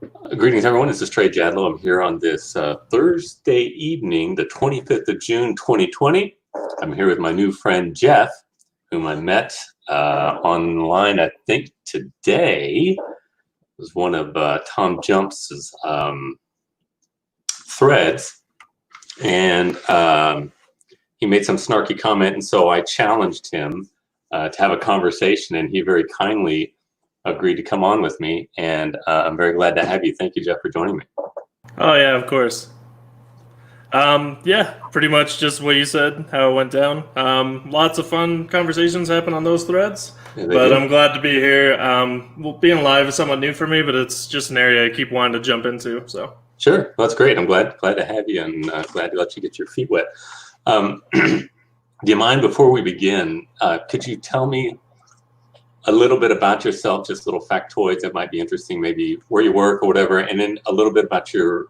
Greetings, everyone. This is Trey. I'm here on this Thursday evening, the 25th of June, 2020. I'm here with my new friend, Jeph, whom I met online, I think today. It was one of Tom Jump's threads. And he made some snarky comment, and so I challenged him to have a conversation, and he very kindly agreed to come on with me, and I'm very glad to have you. Thank you, Jeph, for joining me. Oh yeah, of course. Yeah, pretty much just what you said, how it went down. Lots of fun conversations happen on those threads, Yeah, they but do. I'm glad to be here. Well, being live is somewhat new for me, but it's just an area I keep wanting to jump into. So Sure, well, that's great. I'm glad to have you, and glad to let you get your feet wet. Do you mind, before we begin, could you tell me a little bit about yourself, just little factoids that might be interesting, maybe where you work or whatever, and then a little bit about your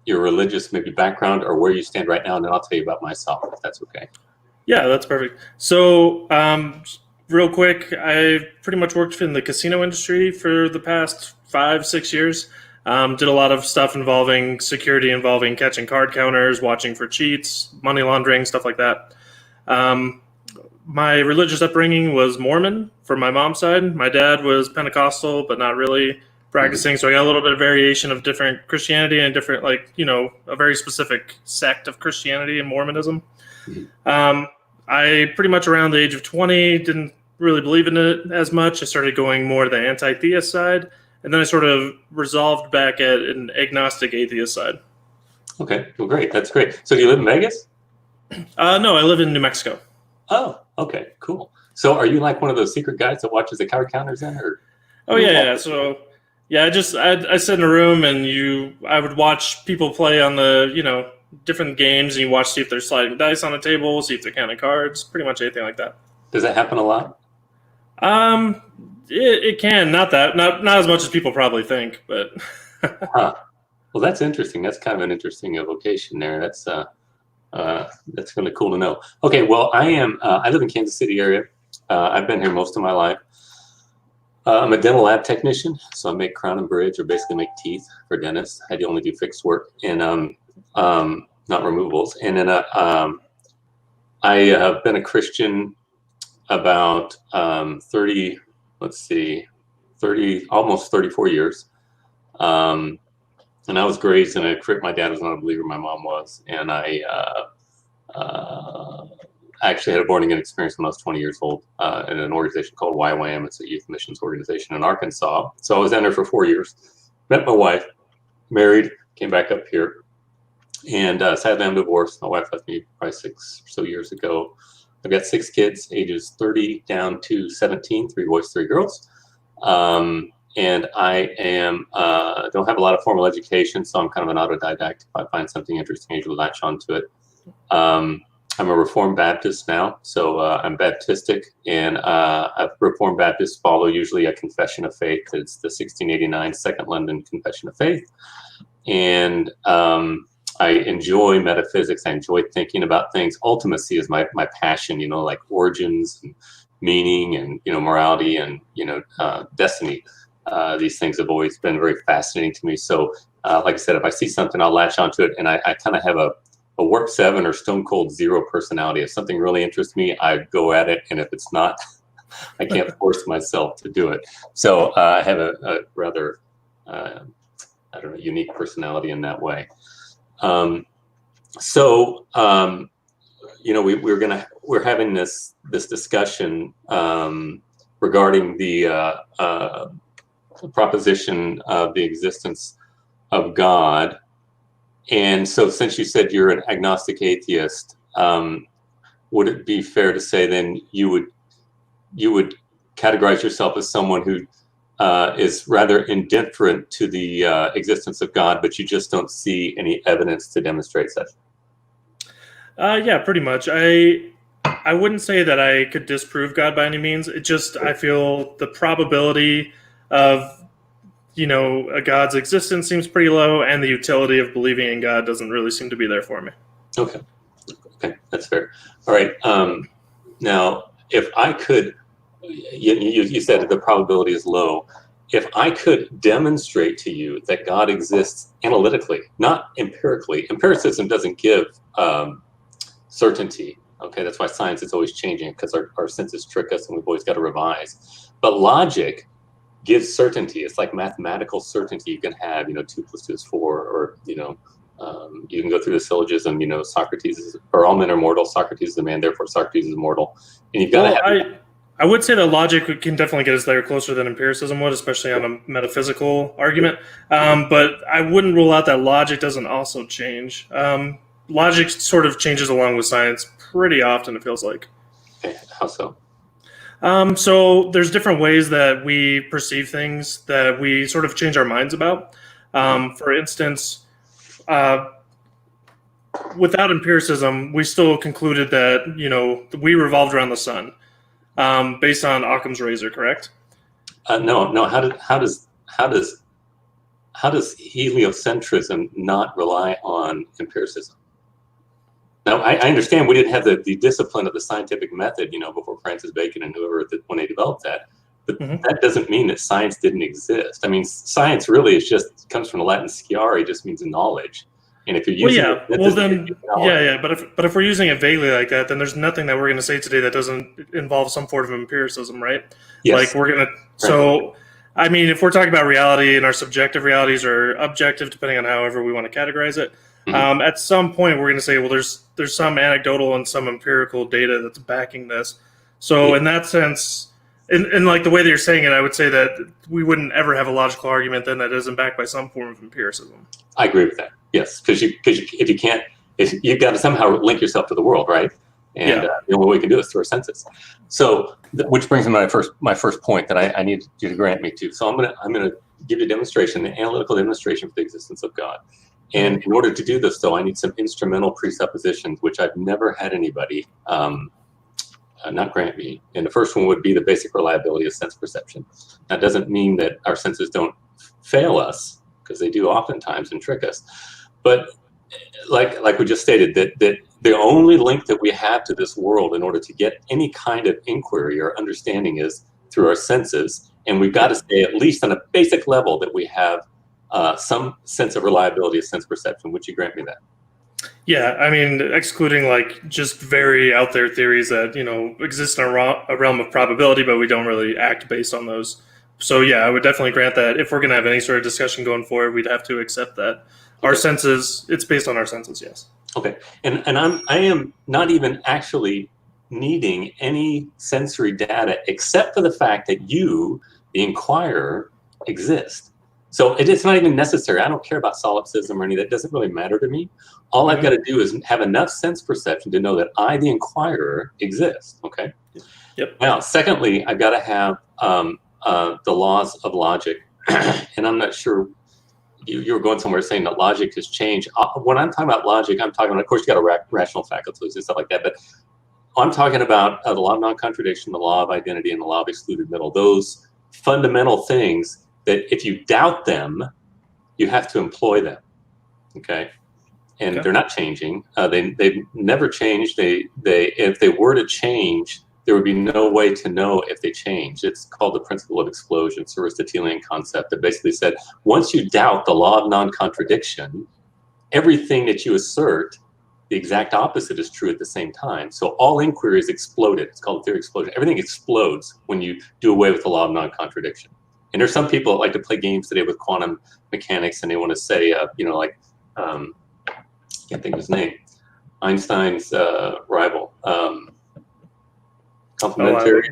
religious maybe background or where you stand right now, and then I'll tell you about myself, if that's okay. yeah, that's perfect. So real quick, I pretty much worked in the casino industry for the past 5-6 years. Did a lot of stuff involving security, involving catching card counters, watching for cheats, money laundering, stuff like that. Um, my religious upbringing was Mormon from my mom's side. My dad was Pentecostal, but not really Mhm. practicing. So I got a little bit of variation of different Christianity and different, a very specific sect of Christianity and Mormonism. Mhm. Um, I pretty much around the age of 20 didn't really believe in it as much. I started going more to the anti-theist side, and then I sort of resolved back at an agnostic atheist side. Okay, well, great. That's great. So do you live in Vegas? No, I live in New Mexico. Oh, okay, cool. So are you like one of those secret guys that watches the card counters then, or Oh you yeah, walk? yeah. So yeah, I sit in a room and I would watch people play on the different games, and you watch, see if they're sliding dice on a table, see if they're counting cards, pretty much anything like that. Does that happen a lot? Um, it can, not as much as people probably think, but Huh. Well, that's interesting. That's kind of an interesting vocation there. That's really cool to know. Okay, well, I live in Kansas City area. I've been here most of my life. I'm a dental lab technician, so I make crown and bridge, or basically make teeth for dentists. I only do fixed work and not removals. And then I have been a Christian about 30, let's see, 30, almost 34 years. Um, and I was raised in my dad was not a believer, my mom was, and uh, I actually had a born again experience when I was 20 years old in an organization called YWAM. It's a youth missions organization in Arkansas. So I was down there for 4 years, met my wife, married, came back up here, and sadly I'm divorced. My wife left me probably 6 or so years ago. I've got 6 kids, ages 30 down to 17, 3 boys, 3 girls. And I don't have a lot of formal education, so I'm kind of an autodidact. If I find something interesting, I usually latch onto it. I'm a Reformed Baptist now, so I'm Baptistic, and Reformed Baptists follow usually a confession of faith. It's the 1689 Second London Confession of Faith, and I enjoy metaphysics. I enjoy thinking about things. Ultimacy is my passion, like origins and meaning and, morality and, destiny. These things have always been very fascinating to me. So, like I said, if I see something, I'll latch onto it. And I kind of have a warp 7 or stone cold 0 personality. If something really interests me, I go at it. And if it's not, I can't force myself to do it. So I have a rather, I don't know, unique personality in that way. So we're having this discussion regarding the proposition of the existence of God. And so, since you said you're an agnostic atheist, would it be fair to say then you would categorize yourself as someone who is rather indifferent to the existence of God, but you just don't see any evidence to demonstrate such? yeah, pretty much. I wouldn't say that I could disprove God by any means. It just, I feel the probability of a God's existence seems pretty low, and the utility of believing in God doesn't really seem to be there for me. Okay, that's fair. All right. Now, if I could, you said that the probability is low. if I could demonstrate to you that God exists analytically, not empirically. Empiricism doesn't give certainty. Okay, that's why science is always changing, because our senses trick us and we've always got to revise. But logic gives certainty. It's like mathematical certainty you can have, 2 + 2 is 4, or, you can go through the syllogism, all men are mortal, Socrates is a man, therefore Socrates is immortal. And you've got to have... I would say that logic can definitely get us there closer than empiricism would, especially on a metaphysical argument. But I wouldn't rule out that logic doesn't also change. Logic sort of changes along with science pretty often, it feels like. Okay. How so? So there's different ways that we perceive things that we sort of change our minds about. For instance, without empiricism, we still concluded that, we revolved around the sun. Based on Occam's razor, correct? No. How does heliocentrism not rely on empiricism? Now, I understand we didn't have the discipline of the scientific method, before Francis Bacon and whoever, when they developed that. But that doesn't mean that science didn't exist. I mean, science really comes from the Latin sciare, just means knowledge. And if you're using but if we're using it vaguely like that, then there's nothing that we're going to say today that doesn't involve some form of empiricism, right? Yes. Like we're going to. So, I mean, if we're talking about reality and our subjective realities are objective, depending on however we want to categorize it, at some point we're going to say, well, there's some anecdotal and some empirical data that's backing this. So, in that sense, in like the way that you're saying it, I would say that we wouldn't ever have a logical argument then that isn't backed by some form of empiricism. I agree with that. Yes, because you've got to somehow link yourself to the world, right? And the only way we can do it is through our senses. So, which brings me to my first point that I need you to grant me to. So I'm gonna give you a demonstration, an analytical demonstration for the existence of God. And in order to do this, though, I need some instrumental presuppositions, which I've never had anybody not grant me. And the first one would be the basic reliability of sense perception. That doesn't mean that our senses don't fail us, because they do oftentimes and trick us. But like we just stated, that the only link that we have to this world in order to get any kind of inquiry or understanding is through our senses. And we've got to say, at least on a basic level, that we have some sense of reliability of sense perception. Would you grant me that? Yeah, I mean, excluding like just very out there theories that, exist in a realm of probability, but we don't really act based on those. So yeah, I would definitely grant that if we're going to have any sort of discussion going forward, we'd have to accept that our senses, it's based on our senses, yes. Okay, and I am not even actually needing any sensory data except for the fact that you, the inquirer, exist. So it's not even necessary. I don't care about solipsism or any of that. It doesn't really matter to me. All I've got to do is have enough sense perception to know that I, the inquirer, exist. Okay. Yep. Now, secondly, I've got to have the laws of logic, and I'm not sure you were going somewhere saying that logic has changed. When I'm talking about logic, I'm talking about, of course, you got a rational faculties and stuff like that, but I'm talking about the law of non-contradiction, the law of identity, and the law of excluded middle. Those fundamental things that if you doubt them, you have to employ them. Okay. And they're not changing. They've never changed. If they were to change, there would be no way to know if they change. It's called the principle of explosion. It's a Aristotelian concept that basically said, once you doubt the law of non-contradiction, everything that you assert, the exact opposite is true at the same time. So all inquiry is exploded. It's called theory of explosion. Everything explodes when you do away with the law of non-contradiction. And there's some people that like to play games today with quantum mechanics, and they want to say, can't think of his name, Einstein's rival, complementary.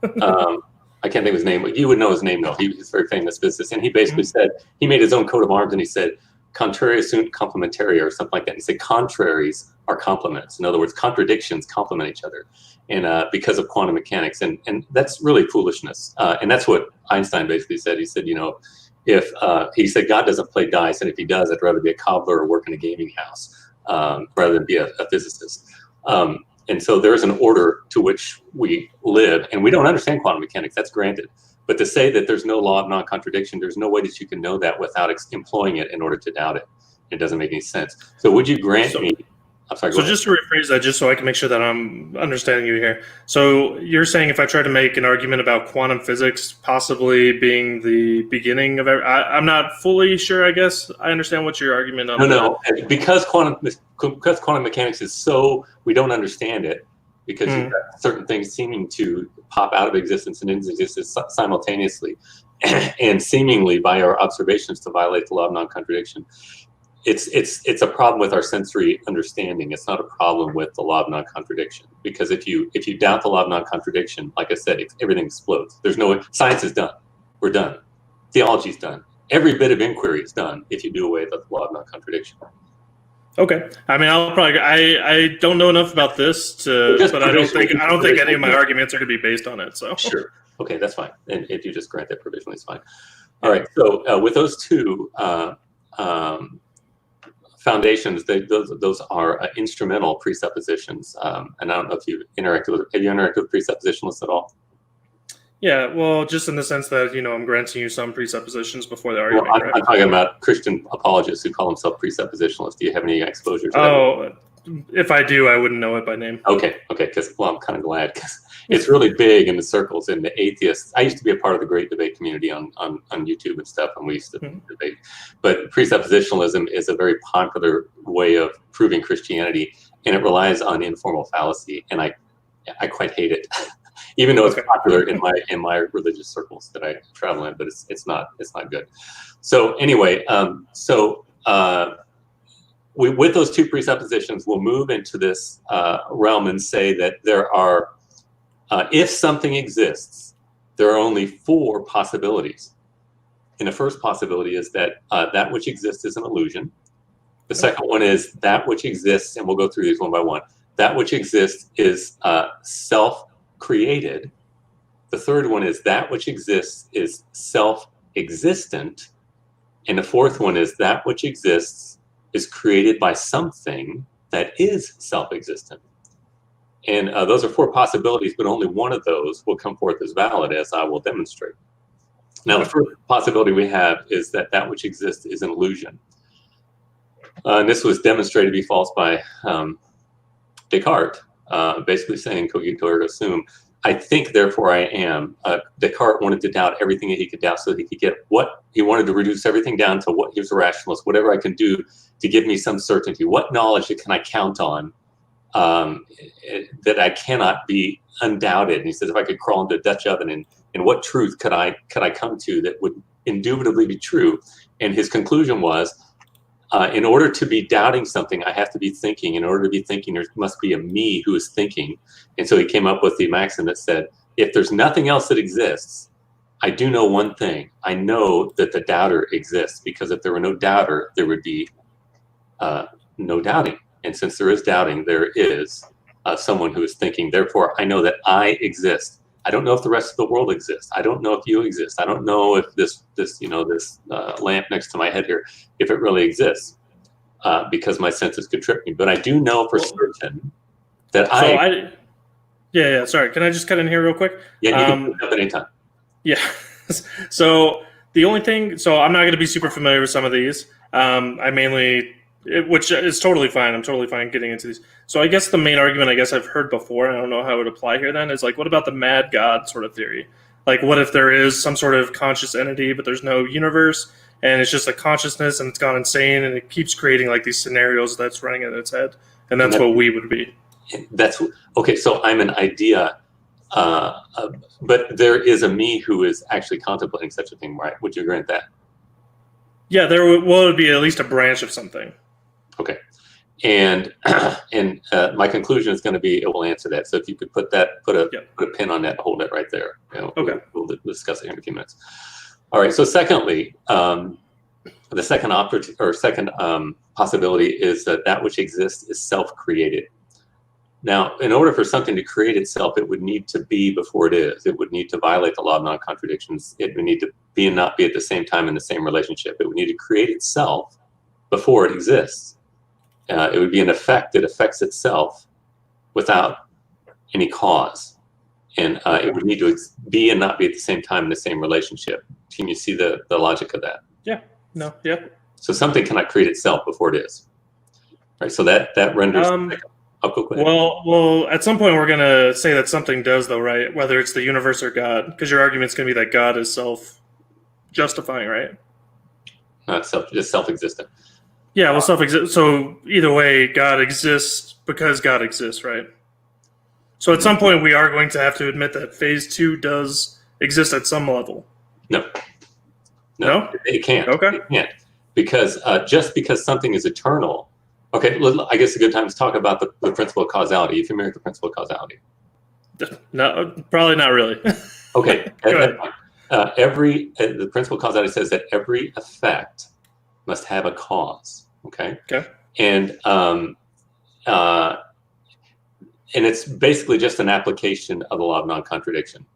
I can't think of his name, but you would know his name though. He's a very famous physicist, and he basically said, he made his own coat of arms, and he said, contraria sunt complementaria, or something like that. He said contraries are complements. In other words, contradictions complement each other, and because of quantum mechanics, and that's really foolishness. And that's what Einstein basically said. He said, if he said God doesn't play dice, and if he does, I'd rather be a cobbler or work in a gaming house rather than be a physicist. And so there is an order to which we live, and we don't understand quantum mechanics. That's granted. But to say that there's no law of non-contradiction, there's no way that you can know that without employing it in order to doubt it. It doesn't make any sense. So would you grant me I'm sorry. So just to rephrase that, just so I can make sure that I'm understanding you here. So you're saying if I try to make an argument about quantum physics possibly being the beginning of I'm not fully sure. I guess I understand what your argument on. No. Because quantum mechanics is so we don't understand it because you've got certain things seeming to pop out of existence and into existence simultaneously, and seemingly by our observations to violate the law of non-contradiction. It's a problem with our sensory understanding. It's not a problem with the law of non-contradiction, because if you doubt the law of non-contradiction, like I said, everything explodes. There's no science is done. We're done. Theology's done. Every bit of inquiry is done if you do away with the law of non-contradiction. Okay. I mean, I don't know enough about this but I don't think any of my arguments are going to be based on it. So sure. Okay, that's fine. And if you just grant that provisionally, it's fine. All right. So with those two foundations, those are instrumental presuppositions. And I don't know if have you interacted with presuppositionalists at all? Yeah, well, just in the sense that, I'm granting you some presuppositions before the argument. Well, I'm talking about Christian apologists who call themselves presuppositionalists. Do you have any exposure to that? Oh, if I do, I wouldn't know it by name. Okay, because I'm kind of glad, because it's really big in the circles and the atheists. I used to be a part of the great debate community on YouTube and stuff, and we used to debate. But presuppositionalism is a very popular way of proving Christianity, and it relies on informal fallacy, and I quite hate it. Even though it's popular in my religious circles that I travel in, but it's not good. So anyway, with those two presuppositions, we'll move into this realm and say that there are, if something exists, there are only 4 possibilities. And the first possibility is that that which exists is an illusion. The second one is that which exists, and we'll go through these one by one. That which exists is self-created. The third one is that which exists is self-existent. And the fourth one is that which exists is created by something that is self-existent. And those are 4 possibilities, but only one of those will come forth as valid, as I will demonstrate. Now, the first possibility we have is that that which exists is an illusion. And this was demonstrated to be false by Descartes, basically saying cogito ergo sum. I think, therefore I am. Descartes wanted to doubt everything that he could doubt so that he could get what he wanted to reduce everything down to what he was a rationalist, whatever I can do to give me some certainty. What knowledge can I count on that I cannot be undoubted? And he says, if I could crawl into a Dutch oven, and what truth could I come to that would indubitably be true? And his conclusion was, in order to be doubting something, I have to be thinking. In order to be thinking, there must be a me who is thinking. And so he came up with the maxim that said, if there's nothing else that exists, I do know one thing. I know that the doubter exists, because if there were no doubter, there would be no doubting. And since there is doubting, there is someone who is thinking. Therefore, I know that I exist. I don't know if the rest of the world exists. I don't know if you exist. I don't know if this lamp next to my head here, if it really exists, because my senses could trip me. But I do know for certain that Yeah. Sorry, can I just cut in here real quick? Yeah, you can put it up at any time. Yeah. So the only thing, I'm not going to be super familiar with some of these. I mainly, which is totally fine. I'm totally fine getting into these. So I guess the main argument I've heard before, and I don't know how it would apply here then, is like, what about the mad God sort of theory? Like, what if there is some sort of conscious entity, but there's no universe, and it's just a consciousness, and it's gone insane, and it keeps creating like these scenarios that's running in its head, and that's what we would be. That's okay. So I'm an idea, but there is a me who is actually contemplating such a thing, right? Would you grant that? Yeah, it would be at least a branch of something. Okay, and my conclusion is going to be it will answer that. So if you could put a pin on that, hold it right there. Okay, we'll discuss it in a few minutes. All right. So secondly, the second possibility is that which exists is self-created. Now, in order for something to create itself, it would need to be before it is. It would need to violate the law of non-contradictions. It would need to be and not be at the same time in the same relationship. It would need to create itself before it exists. It would be an effect that affects itself without any cause. And it would need to be and not be at the same time in the same relationship. Can you see the logic of that? Yeah. No. Yeah. So something cannot create itself before it is. right? So that renders. Um, I'll go ahead. well, at some point we're gonna say that something does, though, right? Whether it's the universe or God, because your argument's gonna be that God is self-justifying, right? Not just self-existent. Yeah, well, self-exist. So either way, God exists because God exists, right? So at some point, we are going to have to admit that phase two does exist at some level. No, No? it can't. Okay. It can't, because just because something is eternal. Okay, I guess a good time to talk about the principle of causality. Are you familiar with the principle of causality? No, probably not really. Okay. Go ahead. The principle of causality says that every effect must have a cause. Okay. Okay. And it's basically just an application of the law of non-contradiction.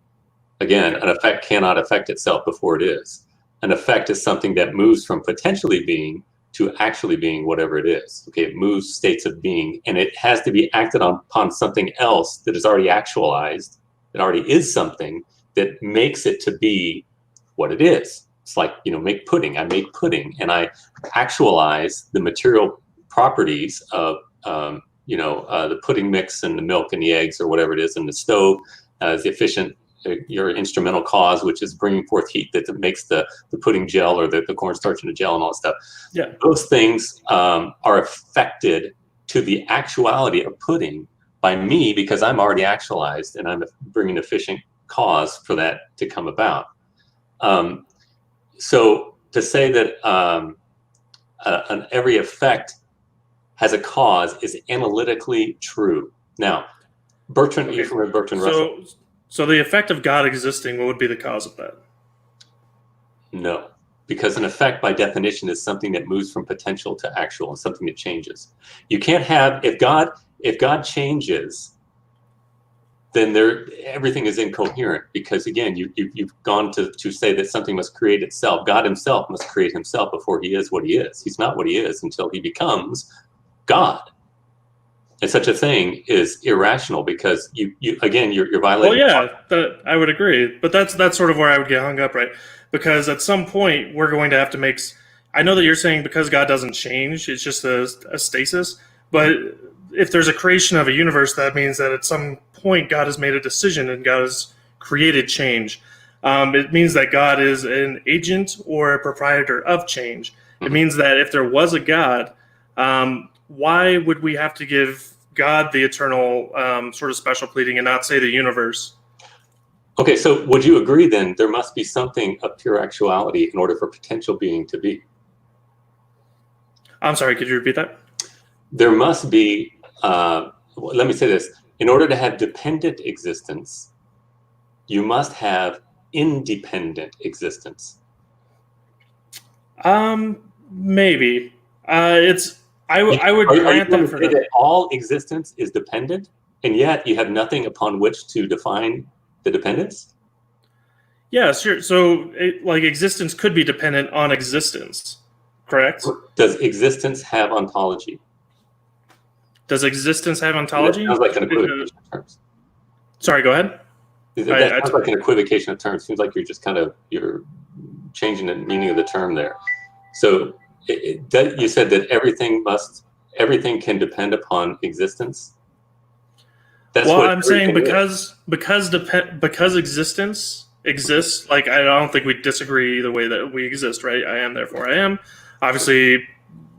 Again, an effect cannot affect itself before it is. An effect is something that moves from potentially being to actually being whatever it is. Okay, it moves states of being, and it has to be acted on upon something else that is already actualized, that already is something that makes it to be what it is. It's like, make pudding. I make pudding, and I actualize the material properties of the pudding mix and the milk and the eggs or whatever it is, and the stove as the efficient, your instrumental cause, which is bringing forth heat that makes the pudding gel, or the cornstarch in the gel and all that stuff. Yeah. Those things are affected to the actuality of pudding by me, because I'm already actualized and I'm bringing efficient cause for that to come about. So to say that every effect has a cause is analytically true. Now, Bertrand, okay. You're from Bertrand Russell. So the effect of God existing, what would be the cause of that? No, because an effect by definition is something that moves from potential to actual, and something that changes. You can't have, if God changes, then everything is incoherent, because again, you've gone to say that something must create itself. God himself must create himself before he is what he is. He's not what he is until he becomes God. And such a thing is irrational, because you're violating. Well, yeah, I would agree, but that's sort of where I would get hung up, right? Because at some point we're going to have to make. I know that you're saying because God doesn't change, it's just a stasis. But if there's a creation of a universe, that means that at some point God has made a decision and God has created change. It means that God is an agent or a proprietor of change. Mm-hmm. It means that if there was a God, why would we have to give God the eternal sort of special pleading and not say the universe? Okay, so would you agree then there must be something of pure actuality in order for potential being to be? I'm sorry, could you repeat that? There must be, let me say this, in order to have dependent existence, you must have independent existence. Maybe. I would grant that for that all existence is dependent, and yet you have nothing upon which to define the dependence? Yeah, sure. So, existence could be dependent on existence, correct? Does existence have ontology? Does existence have ontology? That sounds like an equivocation of terms. Sorry, go ahead. That sounds like an equivocation of terms. Seems like you're changing the meaning of the term there. So you said that everything can depend upon existence. That's well, I'm saying because existence exists. Like, I don't think we disagree the way that we exist, right? I am, therefore I am. Obviously,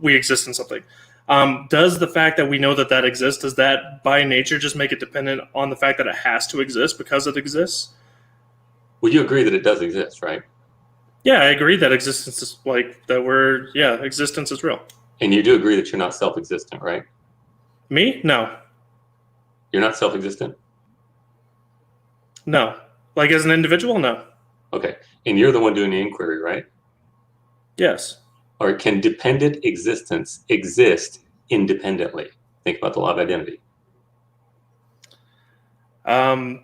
we exist in something. Does the fact that we know that exists, does that by nature just make it dependent on the fact that it has to exist because it exists? Well, you agree that it does exist, right? Yeah, I agree that existence is existence is real. And you do agree that you're not self-existent, right? Me? No. You're not self-existent? No. Like as an individual? No. Okay. And you're the one doing the inquiry, right? Yes. Or can dependent existence exist independently? Think about the law of identity. I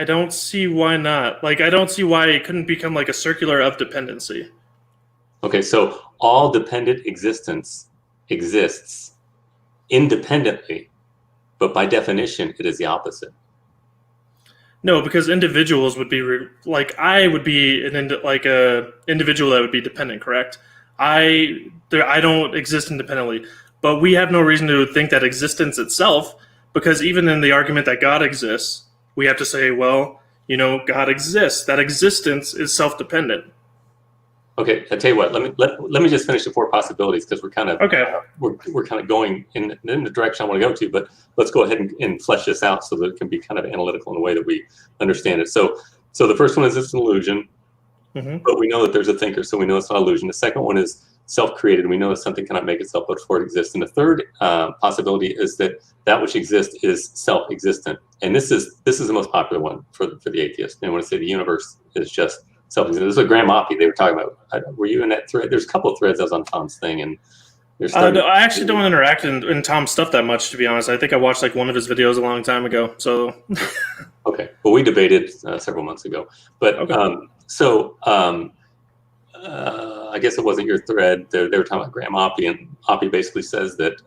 don't see why not. Like, I don't see why it couldn't become like a circular of dependency. Okay, so all dependent existence exists independently, but by definition, it is the opposite. No, because individuals would be like I would be like a individual that would be dependent, correct? I don't exist independently, but we have no reason to think that existence itself, because even in the argument that God exists, we have to say, well, God exists. That existence is self-dependent. Okay, I tell you what. Let me just finish the four possibilities because Okay. we're kind of going in the direction I want to go to. But let's go ahead and flesh this out so that it can be kind of analytical in a way that we understand it. So the first one is it's an illusion, but we know that there's a thinker, so we know it's not illusion. The second one is self-created. We know that something cannot make itself before it exists. And the third possibility is that which exists is self-existent. And this is the most popular one for the atheist. They want to say the universe is just self-existent. This is a Graham Oppie they were talking about. Were you in that thread? There's a couple of threads I was on Tom's thing, and there's No, I actually don't interact in Tom's stuff that much, to be honest. I think I watched like one of his videos a long time ago. So okay, well, we debated several months ago, but okay. I guess it wasn't your thread. They were talking about Graham Oppie, and Oppie basically says that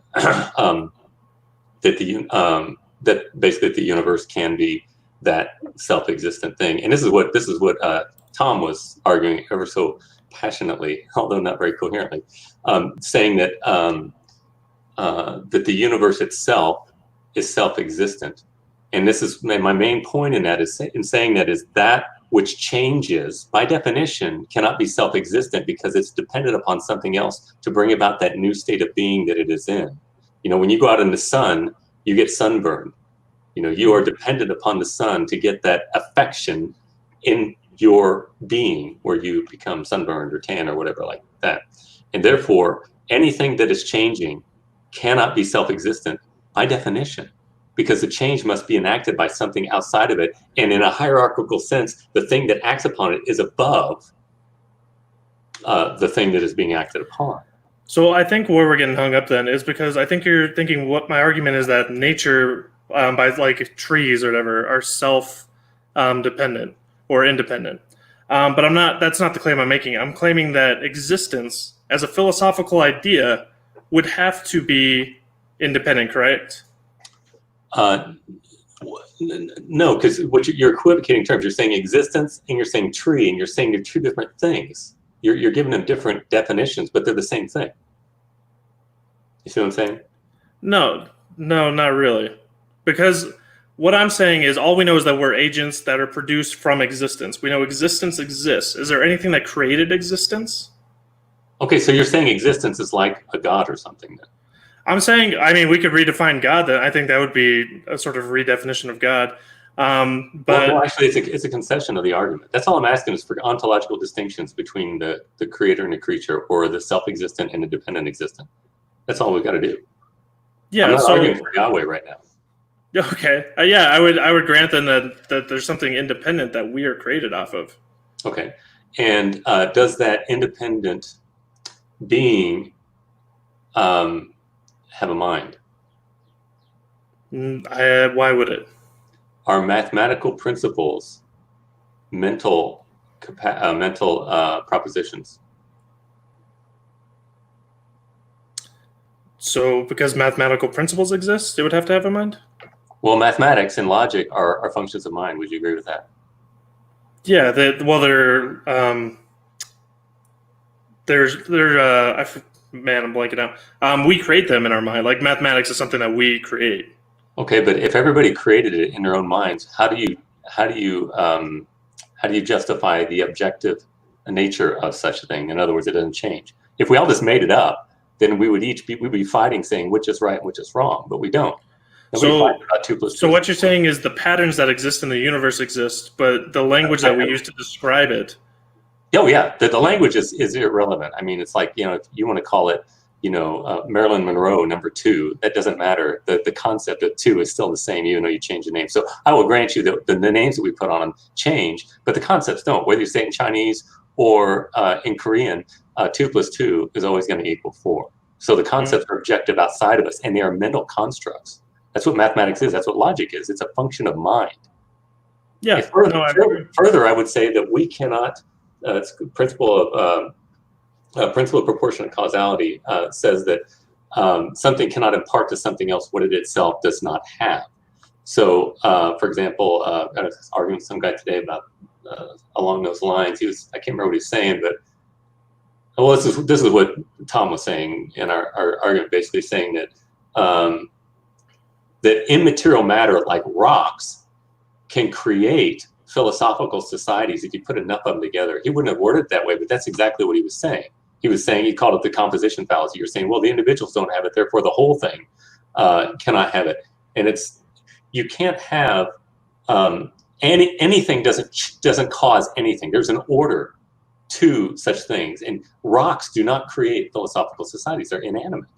that basically the universe can be that self-existent thing. And this is what Tom was arguing ever so passionately, although not very coherently, saying that that the universe itself is self-existent. And this is my main point in that is that which changes by definition cannot be self-existent because it's dependent upon something else to bring about that new state of being that it is in. When you go out in the sun, you get sunburned. You are dependent upon the sun to get that affection in your being where you become sunburned or tan or whatever like that. And therefore, anything that is changing cannot be self-existent by definition, because the change must be enacted by something outside of it. And in a hierarchical sense, the thing that acts upon it is above the thing that is being acted upon. So I think where we're getting hung up then is because I think you're thinking what my argument is that nature, by like trees or whatever, are self-dependent or independent. But I'm not. That's not the claim I'm making. I'm claiming that existence, as a philosophical idea, would have to be independent, correct? No, because you're equivocating terms. You're saying existence and you're saying tree, and you're saying they're two different things. You're giving them different definitions, but they're the same thing. You see what I'm saying? No, not really. Because what I'm saying is all we know is that we're agents that are produced from existence. We know existence exists. Is there anything that created existence? Okay, so you're saying existence is like a god or something then? I'm saying, we could redefine God. Then I think that would be a sort of redefinition of God. Well, actually, it's a concession of the argument. That's all I'm asking is for ontological distinctions between the creator and the creature, or the self-existent and the dependent existent. That's all we've got to do. Yeah, I'm not arguing for Yahweh right now. Okay, I would grant then that there's something independent that we are created off of. Okay, and does that independent being have a mind? Why would it? Are mathematical principles mental propositions? So, because mathematical principles exist, it would have to have a mind? Well, mathematics and logic are functions of mind. Would you agree with that? Yeah. Man, I'm blanking out. We create them in our mind. Like mathematics is something that we create. Okay, but if everybody created it in their own minds, how do you justify the objective nature of such a thing? In other words, it doesn't change. If we all just made it up, then we'd be fighting, saying which is right and which is wrong, but we don't. So what you're saying is the patterns that exist in the universe exist, but the language that we use to describe it. Oh yeah, the language is irrelevant. It's like, if you want to call it, Marilyn Monroe #2, that doesn't matter. The concept of two is still the same, even though you change the name. So I will grant you that the names that we put on them change, but the concepts don't. Whether you say it in Chinese or in Korean, 2 + 2 is always going to equal 4. So the concepts are objective outside of us, and they are mental constructs. That's what mathematics is. That's what logic is. It's a function of mind. Yeah. Further, I would say that we cannot. Principle of proportionate causality says that something cannot impart to something else what it itself does not have. So, for example, I was arguing with some guy today about along those lines. I can't remember what he was saying, but well, this is what Tom was saying in our argument, basically saying that that immaterial matter like rocks can create philosophical societies if you put enough of them together. He wouldn't have worded it that way, but that's exactly what he was saying. He was saying, he called it the composition fallacy. You're saying, well, the individuals don't have it, therefore the whole thing cannot have it. And you can't have anything doesn't cause anything. There's an order to such things, and rocks do not create philosophical societies. They're inanimate.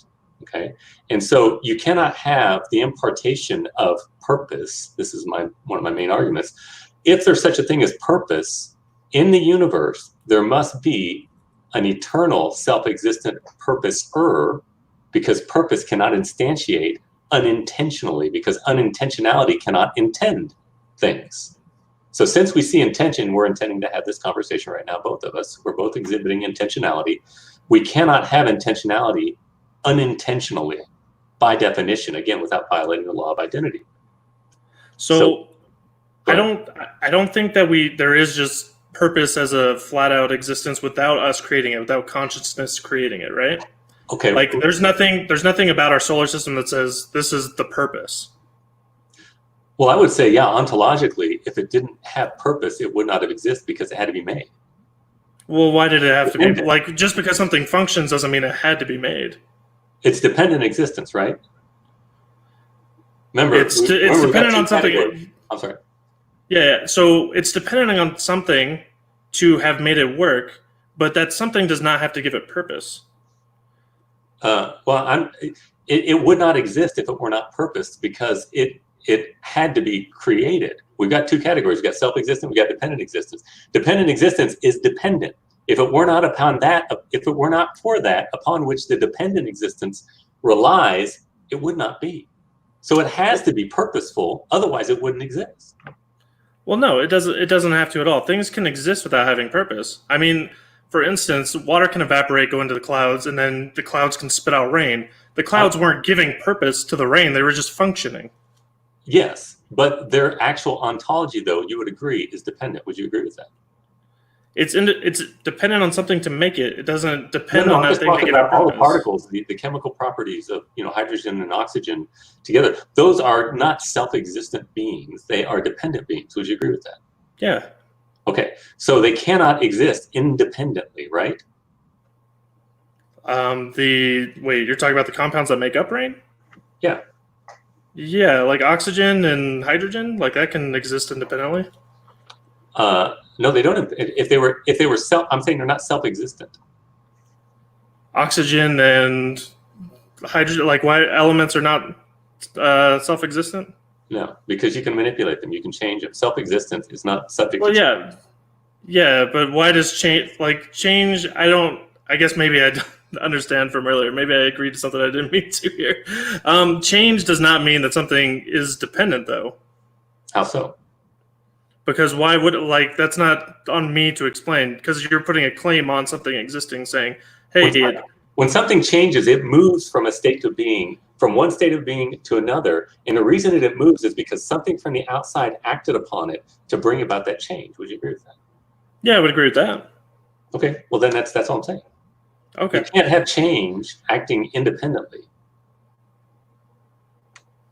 Okay, and so you cannot have the impartation of purpose. This is one of my main arguments. If there's such a thing as purpose in the universe, there must be an eternal self-existent purposer, because purpose cannot instantiate unintentionally, because unintentionality cannot intend things. So since we see intention, we're intending to have this conversation right now, both of us. We're both exhibiting intentionality. We cannot have intentionality unintentionally, by definition, again, without violating the law of identity. So I don't think that there is just purpose as a flat out existence without us creating it, without consciousness creating it, right? Okay. Like there's nothing about our solar system that says this is the purpose. Well, I would say, yeah, ontologically, if it didn't have purpose, it would not have existed because it had to be made. Well, why did it have to be? Like, just because something functions doesn't mean it had to be made. It's dependent existence, right? Remember, it's dependent on something. Categories. I'm sorry. Yeah, so it's dependent on something to have made it work, but that something does not have to give it purpose. It would not exist if it were not purposed, because it had to be created. We've got two categories. We've got self-existent, we've got dependent existence. Dependent existence is dependent. If it were not for that upon which the dependent existence relies, it would not be. So it has to be purposeful, otherwise it wouldn't exist. Well, no, it doesn't have to at all. Things can exist without having purpose. I mean, for instance, water can evaporate, go into the clouds, and then the clouds can spit out rain. The clouds weren't giving purpose to the rain, they were just functioning. Yes, but their actual ontology, though, you would agree, is dependent. Would you agree with that? It's dependent on something to make it. It doesn't depend on that thing to give it purpose. All the particles, the chemical properties of hydrogen and oxygen together. Those are not self-existent beings. They are dependent beings. Would you agree with that? Yeah. Okay, so they cannot exist independently, right? Wait, you're talking about the compounds that make up rain? Yeah. Yeah, like oxygen and hydrogen, like that can exist independently. No, they don't. If they were I'm saying they're not self-existent. Oxygen and hydrogen, like why elements are not self-existent? No, because you can manipulate them. You can change them. Self-existence is not subject to change. Yeah, but why does change? I guess maybe I don't understand from earlier. Maybe I agreed to something I didn't mean to here. Change does not mean that something is dependent, though. How so? Because why would that's not on me to explain? Because you're putting a claim on something existing, saying, "Hey, when something changes, it moves from a state of being, from one state of being to another, and the reason it moves is because something from the outside acted upon it to bring about that change." Would you agree with that? Yeah, I would agree with that. Okay, well then that's all I'm saying. Okay. You can't have change acting independently,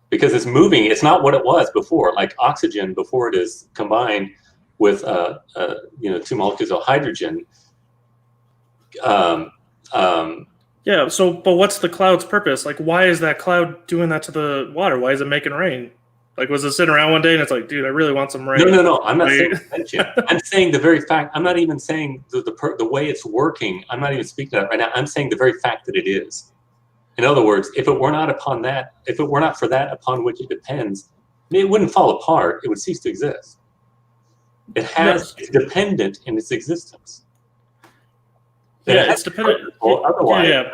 because it's moving. It's not what it was before. Like oxygen, before it is combined with two molecules of hydrogen. Yeah. So, but what's the cloud's purpose? Like, why is that cloud doing that to the water? Why is it making rain? Like, was it sitting around one day and it's like, dude, I really want some rain? No. I'm not saying intention. I'm saying the very fact. I'm not even saying the way it's working. I'm not even speaking to that right now. I'm saying the very fact that it is. In other words, if it were not for that upon which it depends, it wouldn't fall apart. It would cease to exist. It's dependent in its existence. Yeah, it's dependent. Otherwise,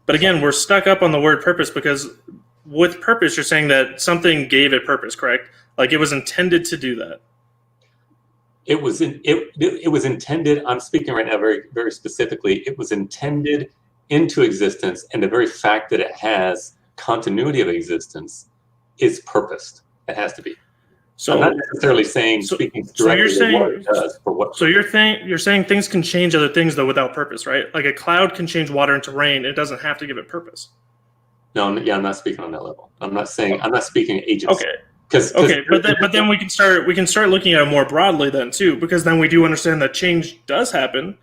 but again, we're stuck up on the word purpose, because with purpose, you're saying that something gave it purpose, correct? Like it was intended to do that. It was intended. I'm speaking right now very, very specifically. It was intended into existence, and the very fact that it has continuity of existence is purposed. It has to be. So I'm not necessarily saying speaking directly to what it does for what. So you're saying things can change other things though without purpose, right? Like a cloud can change water into rain. It doesn't have to give it purpose. No, yeah, I'm not speaking on that level. I'm not speaking agency. Okay. But then we can start looking at it more broadly then too, because then we do understand that change does happen.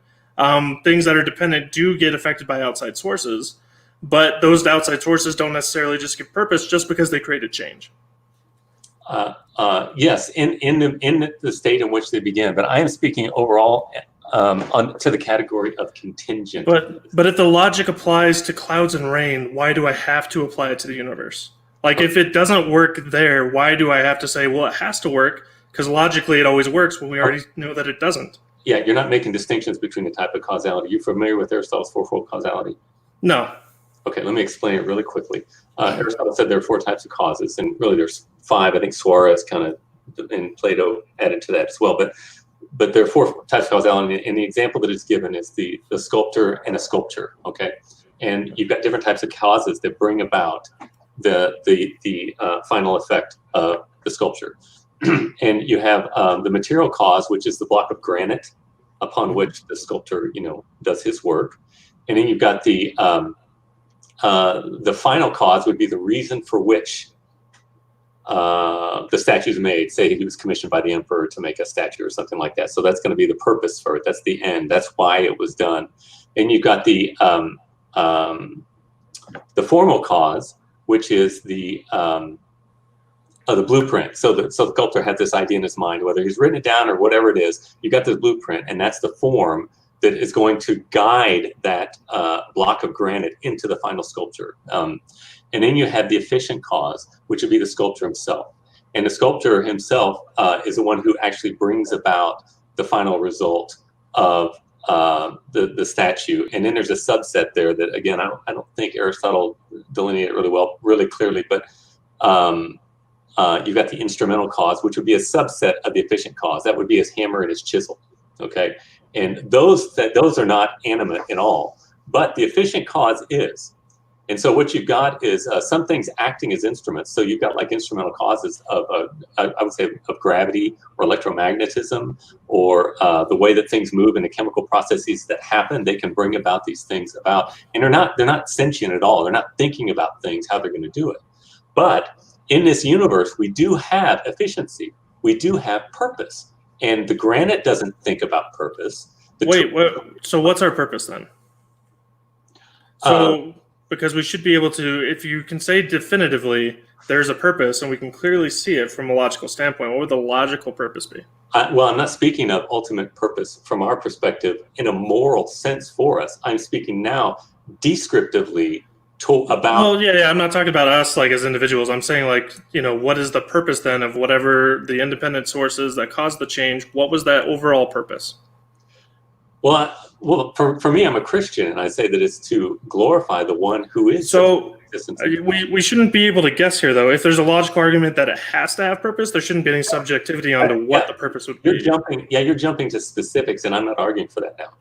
Things that are dependent do get affected by outside sources, but those outside sources don't necessarily just give purpose just because they created change. Yes, in the state in which they begin, but I am speaking overall to the category of contingent. But if the logic applies to clouds and rain, why do I have to apply it to the universe? Like if it doesn't work there, why do I have to say, well, it has to work? Because logically it always works when we already know that it doesn't. Yeah, you're not making distinctions between the type of causality. You familiar with Aristotle's fourfold causality? No. Okay, let me explain it really quickly. Aristotle said there are 4 types of causes, and really there's 5. I think Suarez kind of, and Plato added to that as well. But there are 4 types of causality, and the example that is given is the sculptor and a sculpture. Okay, and you've got different types of causes that bring about the final effect of the sculpture. And you have the material cause, which is the block of granite upon which the sculptor, does his work, and then you've got the final cause would be the reason for which the statue is made. Say he was commissioned by the emperor to make a statue or something like that. So that's going to be the purpose for it. That's the end. That's why it was done. And you've got the formal cause, which is the blueprint. So the sculptor had this idea in his mind, whether he's written it down or whatever it is. You got this blueprint, and that's the form that is going to guide that block of granite into the final sculpture. And then you have the efficient cause, which would be the sculptor himself. And the sculptor himself is the one who actually brings about the final result of the statue. And then there's a subset there that, again, I don't think Aristotle delineated really clearly, but you've got the instrumental cause, which would be a subset of the efficient cause. That would be his hammer and his chisel. Okay. And those are not animate at all, but the efficient cause is. And so what you've got is some things acting as instruments. So you've got like instrumental causes of, I would say, of gravity or electromagnetism, or the way that things move and the chemical processes that happen. They can bring about these things about, and they're not sentient at all. They're not thinking about things, how they're going to do it. But in this universe, we do have efficiency. We do have purpose. And the granite doesn't think about purpose. So what's our purpose then? So because we should be able to, if you can say definitively there's a purpose and we can clearly see it from a logical standpoint, what would the logical purpose be? Well, I'm not speaking of ultimate purpose from our perspective in a moral sense for us. I'm speaking now descriptively about. Well, yeah, I'm not talking about us like as individuals. I'm saying like, what is the purpose then of whatever the independent sources that caused the change? What was that overall purpose? Well, for me, I'm a Christian, and I say that it's to glorify the one who is. So we shouldn't be able to guess here, though. If there's a logical argument that it has to have purpose, there shouldn't be any subjectivity onto what the purpose would be. You're jumping to specifics, and I'm not arguing for that now.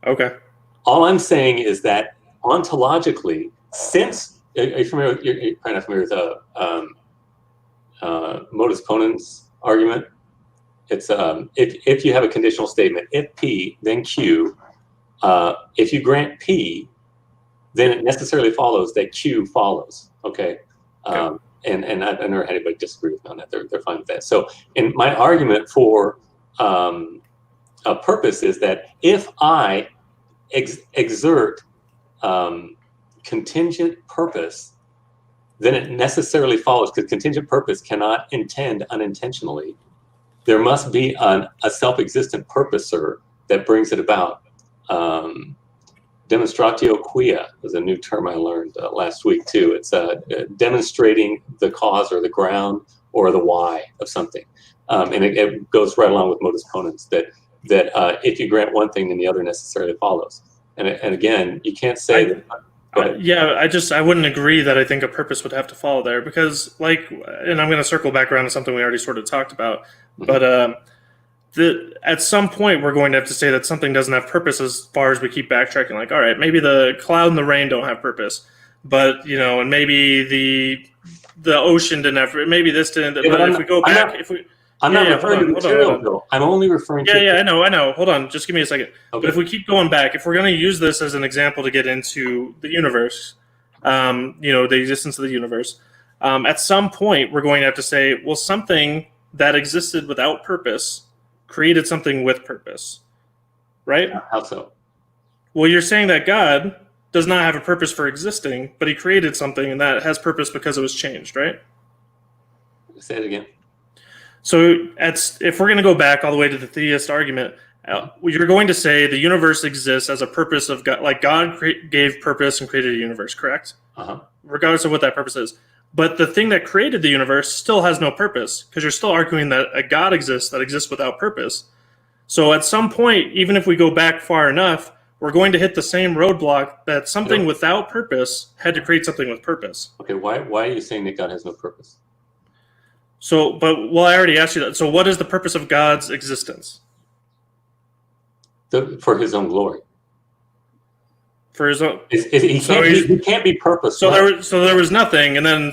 Okay. All I'm saying is that ontologically, since you're probably not familiar with modus ponens argument. It's if you have a conditional statement, if P, then Q. If you grant P, then it necessarily follows that Q follows. Okay. And I've never had anybody disagree with me on that. They're fine with that. So, and my argument for a purpose is that if I exert contingent purpose, then it necessarily follows, because contingent purpose cannot intend unintentionally. There must be a self-existent purposer that brings it about. Demonstratio quia is a new term I learned last week too. It's demonstrating the cause or the ground or the why of something, and it goes right along with modus ponens. That if you grant one thing, then the other necessarily follows. And again, you can't say that. I wouldn't agree that I think a purpose would have to follow there, because and I'm going to circle back around to something we already sort of talked about, but at some point we're going to have to say that something doesn't have purpose as far as we keep backtracking. Like, all right, maybe the cloud and the rain don't have purpose, but and maybe the ocean didn't have, maybe this didn't. Yeah, but but if we go back, if we I'm not referring to material, Bill. I'm only referring to. Yeah, I know. Hold on, just give me a second. Okay. But if we keep going back, if we're going to use this as an example to get into the universe, the existence of the universe, at some point we're going to have to say, well, something that existed without purpose created something with purpose, right? How so? Well, you're saying that God does not have a purpose for existing, but he created something and that has purpose because it was changed, right? Say it again. So if we're going to go back all the way to the theist argument, you're going to say the universe exists as a purpose of God, like God gave purpose and created a universe, correct? Regardless of what that purpose is. But the thing that created the universe still has no purpose, because you're still arguing that a God exists that exists without purpose. So at some point, even if we go back far enough, we're going to hit the same roadblock that something without purpose had to create something with purpose. Okay, why are you saying that God has no purpose? So, I already asked you that. So what is the purpose of God's existence? For his own glory. For his own. He can't be purposeful. So there was nothing, and then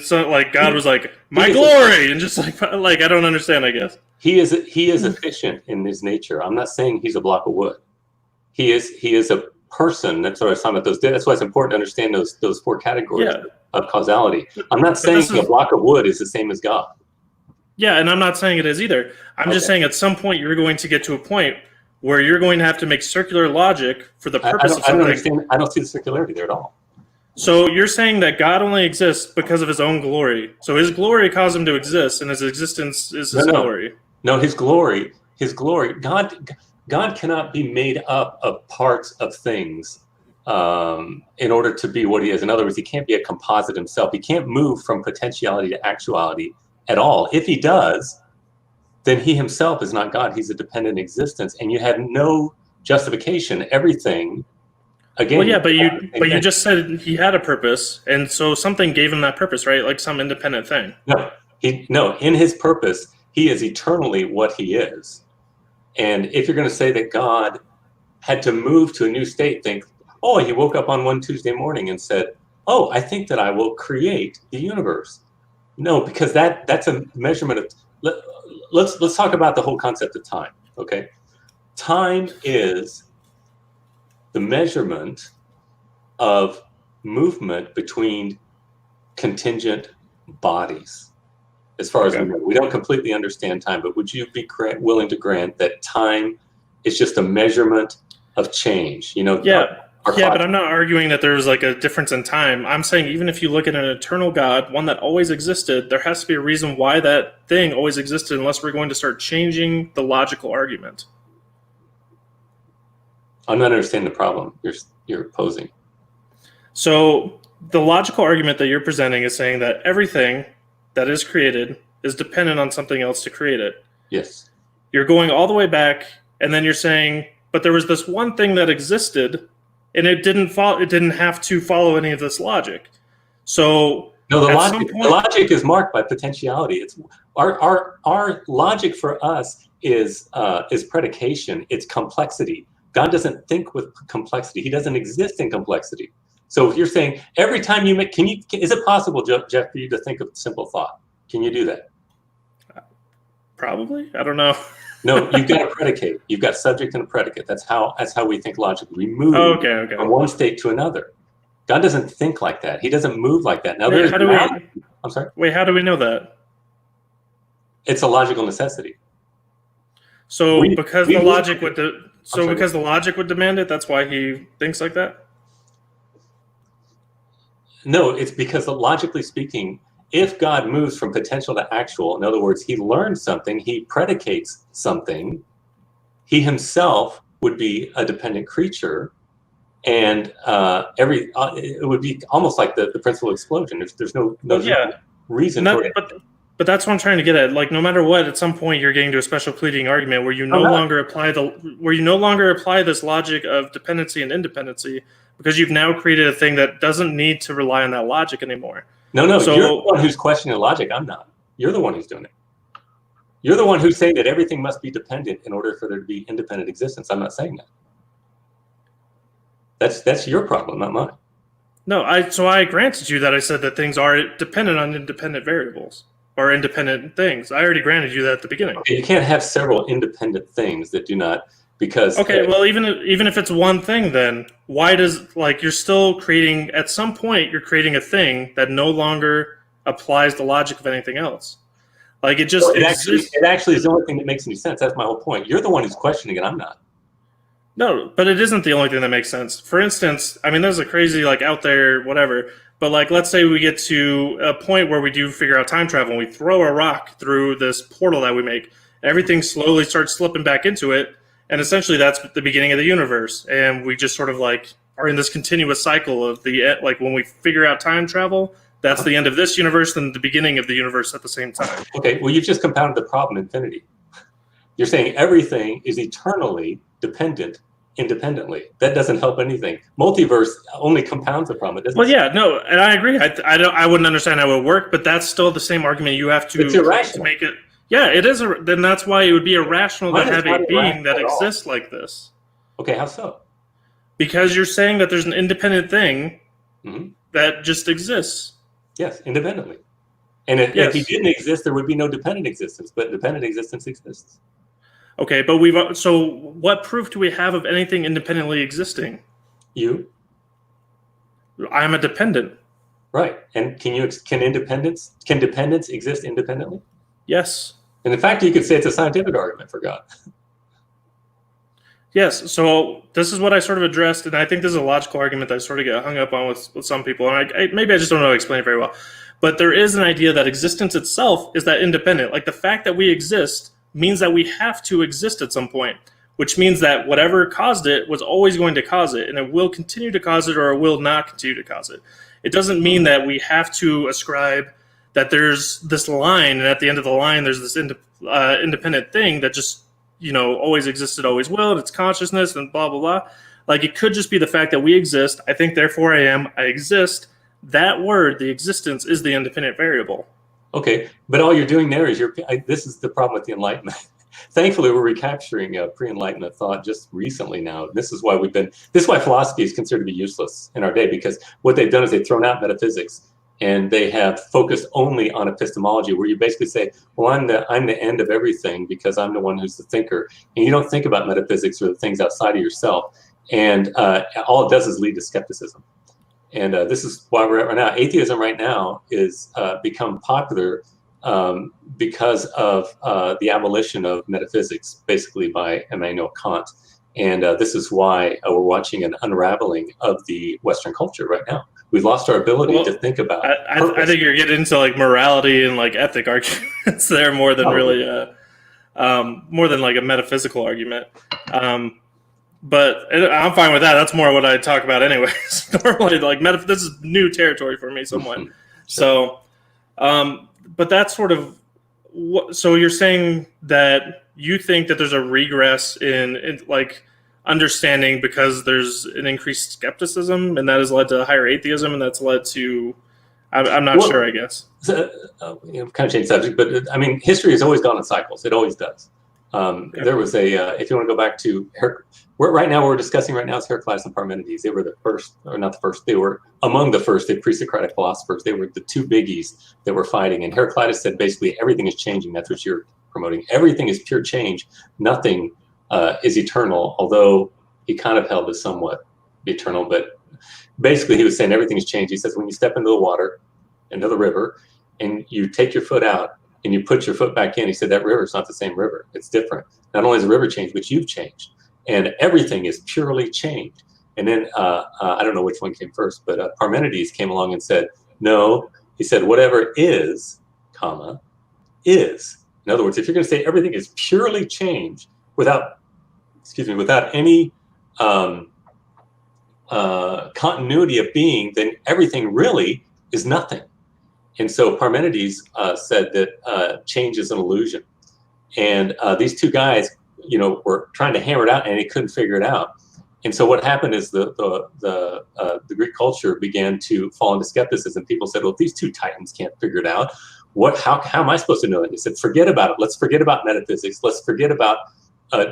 God was like, my glory, and just like I don't understand, I guess. He is efficient in his nature. I'm not saying he's a block of wood. He is a person. That's what I was talking about. That's why it's important to understand those four categories of causality. I'm not saying a block of wood is the same as God. Yeah, and I'm not saying it is either. I'm just saying at some point you're going to get to a point where you're going to have to make circular logic for the purpose of something. I don't understand. I don't see the circularity there at all. So you're saying that God only exists because of his own glory. So his glory caused him to exist, and his existence is his glory. No, his glory. God cannot be made up of parts of things in order to be what he is. In other words, he can't be a composite himself. He can't move from potentiality to actuality at all. If he does, then he himself is not God. He's a dependent existence, and you have no justification. Everything, again. Well, yeah, but you just said he had a purpose, and so something gave him that purpose, right? Like some independent thing. No. In his purpose, he is eternally what he is. And if you're going to say that God had to move to a new state, think, oh, he woke up on one Tuesday morning and said, oh, I think that I will create the universe. No, because that's a measurement of. Let's talk about the whole concept of time. Okay, time is the measurement of movement between contingent bodies. As far as we know, we don't completely understand time, but would you be willing to grant that time is just a measurement of change? But I'm not arguing that there's like a difference in time. I'm saying even if you look at an eternal God, one that always existed, there has to be a reason why that thing always existed, unless we're going to start changing the logical argument. I'm not understanding the problem you're posing. So the logical argument that you're presenting is saying that everything that is created is dependent on something else to create it. Yes. You're going all the way back, and then you're saying, but there was this one thing that existed, and it didn't have to follow any of this logic. So no, the logic is marked by potentiality. It's our logic for us is predication. It's complexity. God doesn't think with complexity. He doesn't exist in complexity. So if you're saying every time you make, is it possible, Jeph, for you to think of a simple thought? Can you do that? Probably. I don't know. No, you've got a predicate. You've got subject and a predicate. That's how we think logically. We move from one state to another. God doesn't think like that. He doesn't move like that. Now, I'm sorry? Wait, how do we know that? It's a logical necessity. So because the logic would demand it, that's why he thinks like that? No, it's because logically speaking, if God moves from potential to actual, in other words, he learns something, he predicates something, he himself would be a dependent creature, and it would be almost like the principal explosion. There's no reason for it. But that's what I'm trying to get at. Like, no matter what, at some point you're getting to a special pleading argument where you no longer apply this logic of dependency and independency, because you've now created a thing that doesn't need to rely on that logic anymore. No, so, you're the one who's questioning the logic. I'm not. You're the one who's doing it. You're the one who's saying that everything must be dependent in order for there to be independent existence. I'm not saying that. That's your problem, not mine. No, I granted you that. I said that things are dependent on independent variables or independent things. I already granted you that at the beginning. Okay, you can't have several independent things that do not, because Okay, well, even if it's one thing, then why does like you're still creating at some point you're creating a thing that no longer applies the logic of anything else. Like it just exists. it actually is the only thing that makes any sense. That's my whole point. You're the one who's questioning it. I'm not. No, but it isn't the only thing that makes sense. For instance, I mean, there's a crazy like out there whatever. But like, let's say we get to a point where we do figure out time travel, and we throw a rock through this portal that we make. Everything slowly starts slipping back into it, and essentially that's the beginning of the universe. And we just sort of like are in this continuous cycle of the like when we figure out time travel, that's the end of this universe and the beginning of the universe at the same time. Okay, well, you've just compounded the problem, infinity. You're saying everything is eternally dependent independently. That doesn't help anything. Multiverse only compounds the problem. It doesn't. Well, yeah, no, and I agree. I wouldn't understand how it would work, but that's still the same argument you have to, it's irrational. to make it. Yeah, it is. Then that's why it would be irrational to have a being that exists like this. Okay, how so? Because you're saying that there's an independent thing that just exists. Yes, independently. And if he didn't exist, there would be no dependent existence. But dependent existence exists. Okay, but so what proof do we have of anything independently existing? You. I'm a dependent. Right. And can dependence exist independently? Yes. And in fact, you could say it's a scientific argument, for God. Yes. So this is what I sort of addressed, and I think this is a logical argument that I sort of get hung up on with some people, and maybe I just don't know how to explain it very well. But there is an idea that existence itself is that independent. Like the fact that we exist means that we have to exist at some point, which means that whatever caused it was always going to cause it, and it will continue to cause it or it will not continue to cause it. It doesn't mean that we have to ascribe that there's this line, and at the end of the line there's this independent thing that just, always existed, always will, and it's consciousness and blah, blah, blah. Like it could just be the fact that we exist. I think, therefore I am, I exist. That word, the existence, is the independent variable. Okay, but all you're doing there is this is the problem with the Enlightenment. Thankfully, we're recapturing pre-Enlightenment thought just recently now. This is why philosophy is considered to be useless in our day, because what they've done is they've thrown out metaphysics and they have focused only on epistemology, where you basically say, well, I'm the end of everything because I'm the one who's the thinker. And you don't think about metaphysics or the things outside of yourself. And all it does is lead to skepticism. And this is why we're at right now. Atheism right now is become popular because of the abolition of metaphysics, basically by Immanuel Kant. And this is why we're watching an unraveling of the Western culture right now. We've lost our ability to think about. I think you're getting into like morality and like ethic arguments there more than really more than like a metaphysical argument. But I'm fine with that. That's more what I talk about anyways. Normally, like this is new territory for me somewhat. So, but that's sort of so you're saying that you think that there's a regress in like understanding because there's an increased skepticism, and that has led to higher atheism, and that's led to I'm not sure, I guess. Kind of change subject, but I mean, history has always gone in cycles. It always does. There was if you want to go back to we're discussing right now is Heraclitus and Parmenides. They were the first, or not the first, they were among the first pre-Socratic philosophers. They were the two biggies that were fighting. And Heraclitus said basically everything is changing. That's what you're promoting. Everything is pure change. Nothing is eternal, although he kind of held this somewhat eternal. But basically he was saying everything is changed. He says when you step into the water, into the river, and you take your foot out, and you put your foot back in, he said that river is not the same river. It's different. Not only has the river changed, but you've changed. And everything is purely changed. And then, I don't know which one came first, but Parmenides came along and said, no, he said, whatever is, is. In other words, if you're going to say everything is purely changed without any continuity of being, then everything really is nothing. And so Parmenides said that change is an illusion. And these two guys, were trying to hammer it out, and they couldn't figure it out. And so what happened is the Greek culture began to fall into skepticism. People said, well, if these two titans can't figure it out, how am I supposed to know it? They said, forget about it. Let's forget about metaphysics. Let's forget about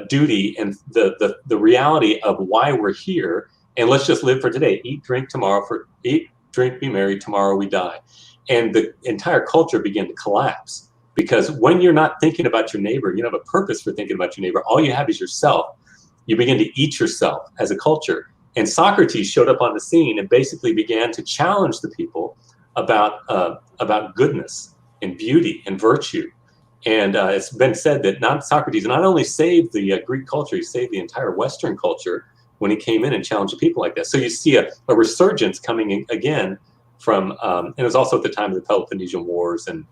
duty and the reality of why we're here, and let's just live for today. Eat, drink, be merry, tomorrow we die. And the entire culture began to collapse, because when you're not thinking about your neighbor, you don't have a purpose for thinking about your neighbor, all you have is yourself. You begin to eat yourself as a culture. And Socrates showed up on the scene and basically began to challenge the people about goodness and beauty and virtue. And it's been said that Socrates not only saved the Greek culture, he saved the entire Western culture when he came in and challenged the people like that. So you see a resurgence coming in again from, and it was also at the time of the Peloponnesian Wars, and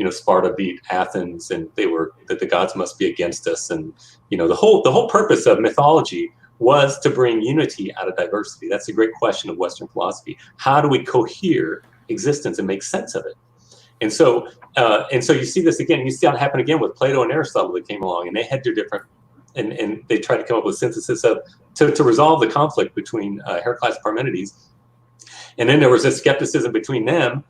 Sparta beat Athens, and that the gods must be against us, and the whole purpose of mythology was to bring unity out of diversity. That's a great question of Western philosophy. How do we cohere existence and make sense of it? And so you see this again. You see how it happened again with Plato and Aristotle that came along, and they had their different, and they tried to come up with synthesis to resolve the conflict between Heraclius and Parmenides. And then there was a skepticism between them,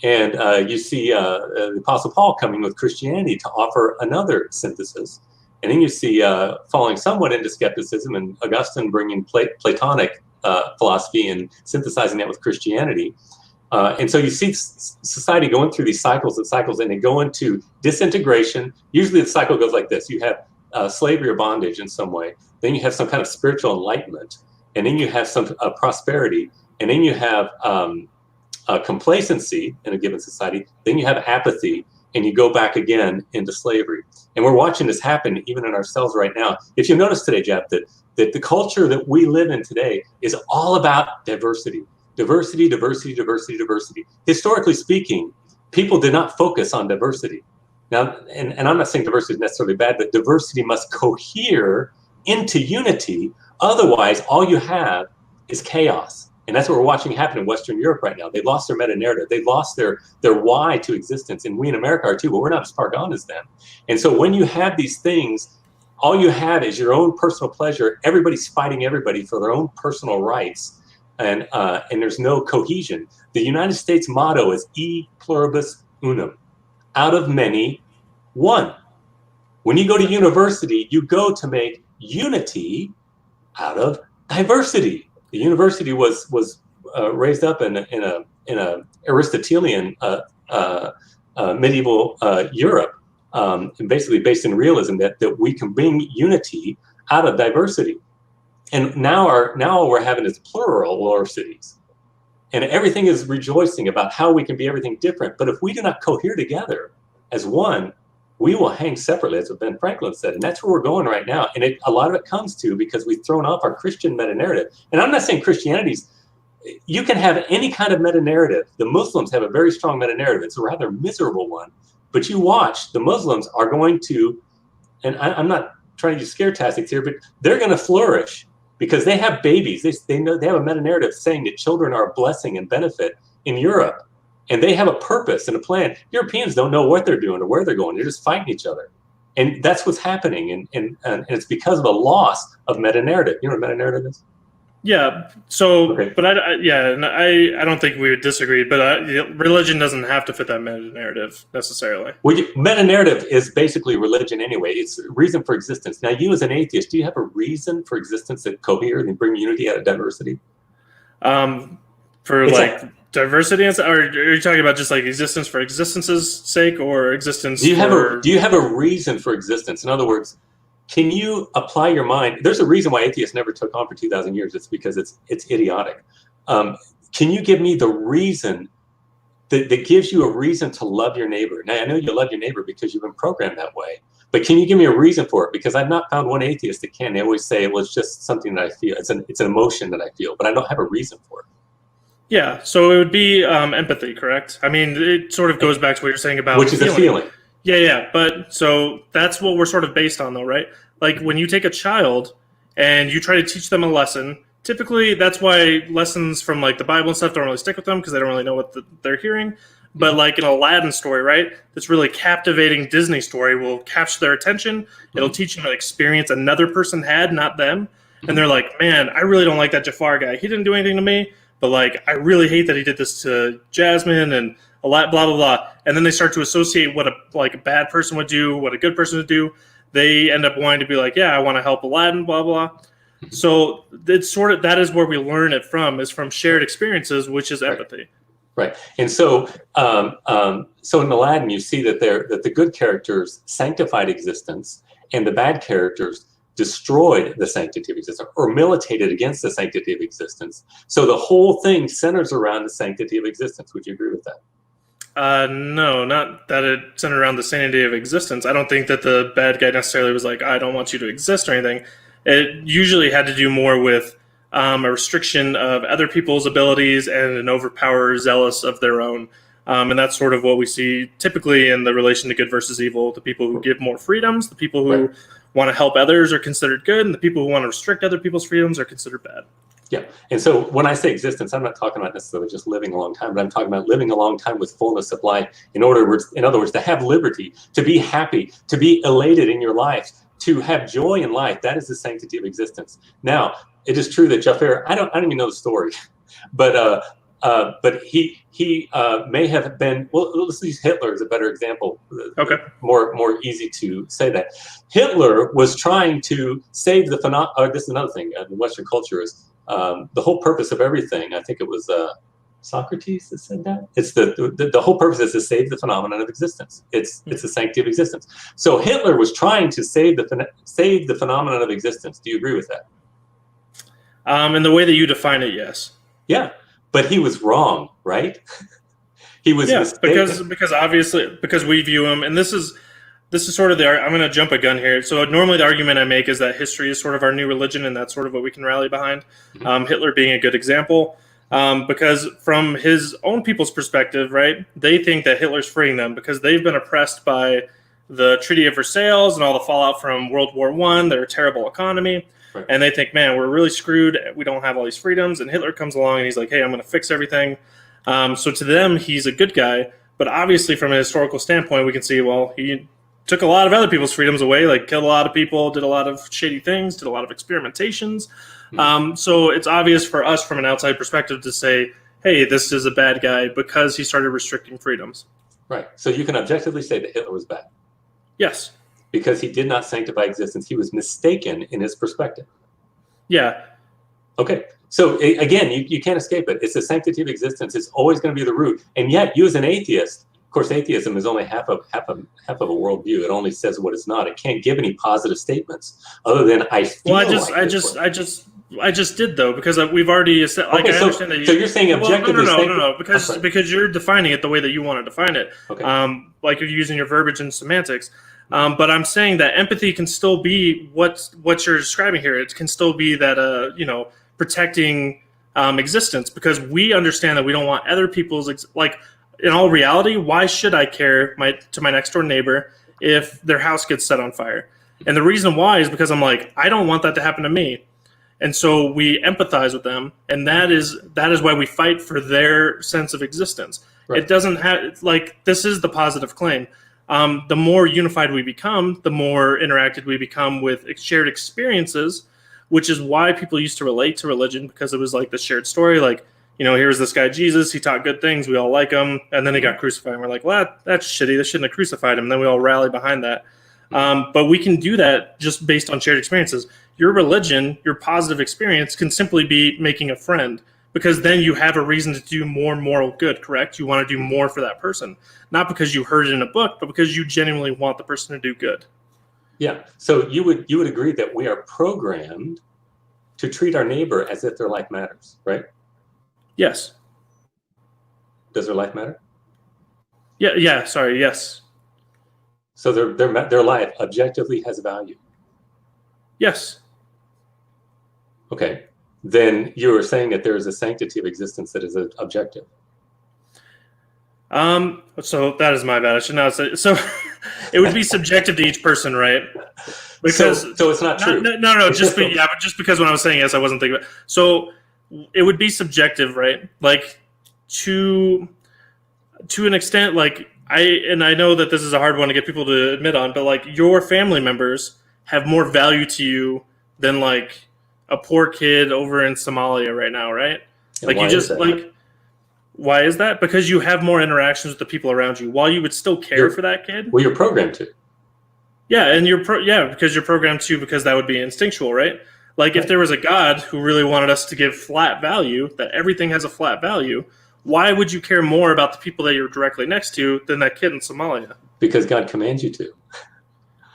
and you see the Apostle Paul coming with Christianity to offer another synthesis. And then you see falling somewhat into skepticism, and Augustine bringing Platonic philosophy and synthesizing that with Christianity. And so you see society going through these cycles and cycles, and they go into disintegration. Usually the cycle goes like this. You have slavery or bondage in some way. Then you have some kind of spiritual enlightenment. And then you have some prosperity. And then you have complacency in a given society. Then you have apathy, and you go back again into slavery. And we're watching this happen even in ourselves right now. If you notice today, Jeph, that the culture that we live in today is all about diversity. Diversity, diversity, diversity, diversity. Historically speaking, people did not focus on diversity. Now, and I'm not saying diversity is necessarily bad, but diversity must cohere into unity. Otherwise, all you have is chaos. And that's what we're watching happen in Western Europe right now. They've lost their meta-narrative. They've lost their why to existence. And we in America are too, but we're not as far gone as them. And so when you have these things, all you have is your own personal pleasure. Everybody's fighting everybody for their own personal rights. And there's no cohesion. The United States motto is e pluribus unum, out of many, one. When you go to university, you go to make unity out of diversity. The university was raised up in a Aristotelian medieval Europe, and basically based in realism that we can bring unity out of diversity. And now we're having is plural cities, and everything is rejoicing about how we can be everything different. But if we do not cohere together as one, we will hang separately, as what Ben Franklin said. And that's where we're going right now. And a lot of it comes to because we've thrown off our Christian meta-narrative. And I'm not saying you can have any kind of meta-narrative. The Muslims have a very strong meta-narrative. It's a rather miserable one. But you watch, the Muslims are going to, and I'm not trying to use scare tactics here, but they're going to flourish because they have babies. They know they have a meta-narrative saying that children are a blessing and benefit in Europe. And they have a purpose and a plan. Europeans don't know what they're doing or where they're going. They're just fighting each other. And that's what's happening. And it's because of a loss of meta-narrative. You know what meta-narrative is? Yeah. So, okay. But I don't think we would disagree, but religion doesn't have to fit that meta-narrative necessarily. Well, meta-narrative is basically religion anyway. It's reason for existence. Now, you as an atheist, do you have a reason for existence that cohere and bring unity out of diversity? Diversity, or are you talking about just like existence for existence's sake, or existence? Do you have a reason for existence? In other words, can you apply your mind? There's a reason why atheists never took on for 2,000 years. It's because it's idiotic. Can you give me the reason that gives you a reason to love your neighbor? Now, I know you love your neighbor because you've been programmed that way, but can you give me a reason for it? Because I've not found one atheist that can. They always say, well, it's just something that I feel. It's an emotion that I feel, but I don't have a reason for it. Yeah, so it would be empathy, correct? I mean, it sort of goes back to what you're saying about which is a feeling. Yeah, but so that's what we're sort of based on, though, right? Like when you take a child and you try to teach them a lesson, typically that's why lessons from like the Bible and stuff don't really stick with them because they don't really know what they're hearing. But like an Aladdin story, right? This really captivating Disney story will capture their attention. It'll teach them an experience another person had, not them. And they're like, man, I really don't like that Jafar guy. He didn't do anything to me. But like, I really hate that he did this to Jasmine and a lot, blah, blah, blah. And then they start to associate what a bad person would do, what a good person would do. They end up wanting to be like, yeah, I want to help Aladdin, blah, blah. So it's sort of, that is where we learn it from, is from shared experiences, which is empathy. Right. And so so in Aladdin, you see that the good characters sanctified existence and the bad characters destroyed the sanctity of existence or militated against the sanctity of existence. So the whole thing centers around the sanctity of existence. Would you agree with that? No, not that it centered around the sanctity of existence. I don't think that the bad guy necessarily was like, I don't want you to exist or anything. It usually had to do more with a restriction of other people's abilities and an overpower zealous of their own. And that's sort of what we see typically in the relation to good versus evil. The people who give more freedoms, the people who want to help others are considered good, and the people who want to restrict other people's freedoms are considered bad. Yeah. And so when I say existence, I'm not talking about necessarily just living a long time, but I'm talking about living a long time with fullness of life. In other words, to have liberty, to be happy, to be elated in your life, to have joy in life. That is the sanctity of existence. Now, it is true that Jeph, I don't even know the story, but he may have been, well, let's use Hitler as a better example. Okay. More easy to say that. Hitler was trying to save the phenomenon. This is another thing in Western culture is the whole purpose of everything. I think it was Socrates that said that. It's the whole purpose is to save the phenomenon of existence. It's the sanctity of existence. So Hitler was trying to save the phenomenon of existence. Do you agree with that? In the way that you define it, yes. Yeah, but he was wrong, right? He was mistaken. because obviously we view him, and this is sort of I'm going to jump a gun here. So normally the argument I make is that history is sort of our new religion, and that's sort of what we can rally behind. Hitler being a good example, because from his own people's perspective, right, they think that Hitler's freeing them because they've been oppressed by the Treaty of Versailles and all the fallout from World War I, their terrible economy. Right. And they think, man, we're really screwed. We don't have all these freedoms. And Hitler comes along and he's like, hey, I'm going to fix everything. So to them, he's a good guy. But obviously, from a historical standpoint, we can see, well, he took a lot of other people's freedoms away, like killed a lot of people, did a lot of shady things, did a lot of experimentations. So it's obvious for us from an outside perspective to say, hey, this is a bad guy because he started restricting freedoms. Right. So you can objectively say that Hitler was bad. Yes. Because he did not sanctify existence. He was mistaken in his perspective. Yeah. Okay. So again, you can't escape it. It's the sanctity of existence. It's always going to be the root. And yet, you as an atheist, of course, atheism is only half of a worldview. It only says what it's not. It can't give any positive statements other than I feel. Well, I just did though, because we've already said. Like, okay, I understand that. So you're saying objectively? No, because you're defining it the way that you want to define it. Okay. Like you're using your verbiage and semantics. But I'm saying that empathy can still be what you're describing here. It can still be that protecting existence, because we understand that we don't want other people's in all reality. Why should I care to my next door neighbor if their house gets set on fire? And the reason why is because I'm like, I don't want that to happen to me. And so we empathize with them, and that is why we fight for their sense of existence. Right. It doesn't have this is the positive claim. The more unified we become, the more interacted we become with shared experiences, which is why people used to relate to religion, because it was like the shared story. Like, here's this guy, Jesus, he taught good things. We all like him. And then he got crucified. And we're like, well, that's shitty. They shouldn't have crucified him. And then we all rally behind that. But we can do that just based on shared experiences. Your religion, your positive experience can simply be making a friend, because then you have a reason to do more moral good, correct? You want to do more for that person, not because you heard it in a book, but because you genuinely want the person to do good. Yeah. So you would agree that we are programmed to treat our neighbor as if their life matters, right? Yes. Does their life matter? Yeah. Sorry. Yes. So their life objectively has value. Yes. Okay. Then you were saying that there is a sanctity of existence that is objective. So that is my bad. I should not say. So it would be subjective to each person, right? Because so it's not true. No. Just because when I was saying yes, I wasn't thinking about it. So it would be subjective, right? Like to an extent, I know that this is a hard one to get people to admit on, but your family members have more value to you than a poor kid over in Somalia right now, right? Why is that? Because you have more interactions with the people around you. While you would still care for that kid. Well, you're programmed to. Yeah, and because you're programmed to, because that would be instinctual, right? Like if there was a God who really wanted us to give flat value, that everything has a flat value, why would you care more about the people that you're directly next to than that kid in Somalia? Because God commands you to.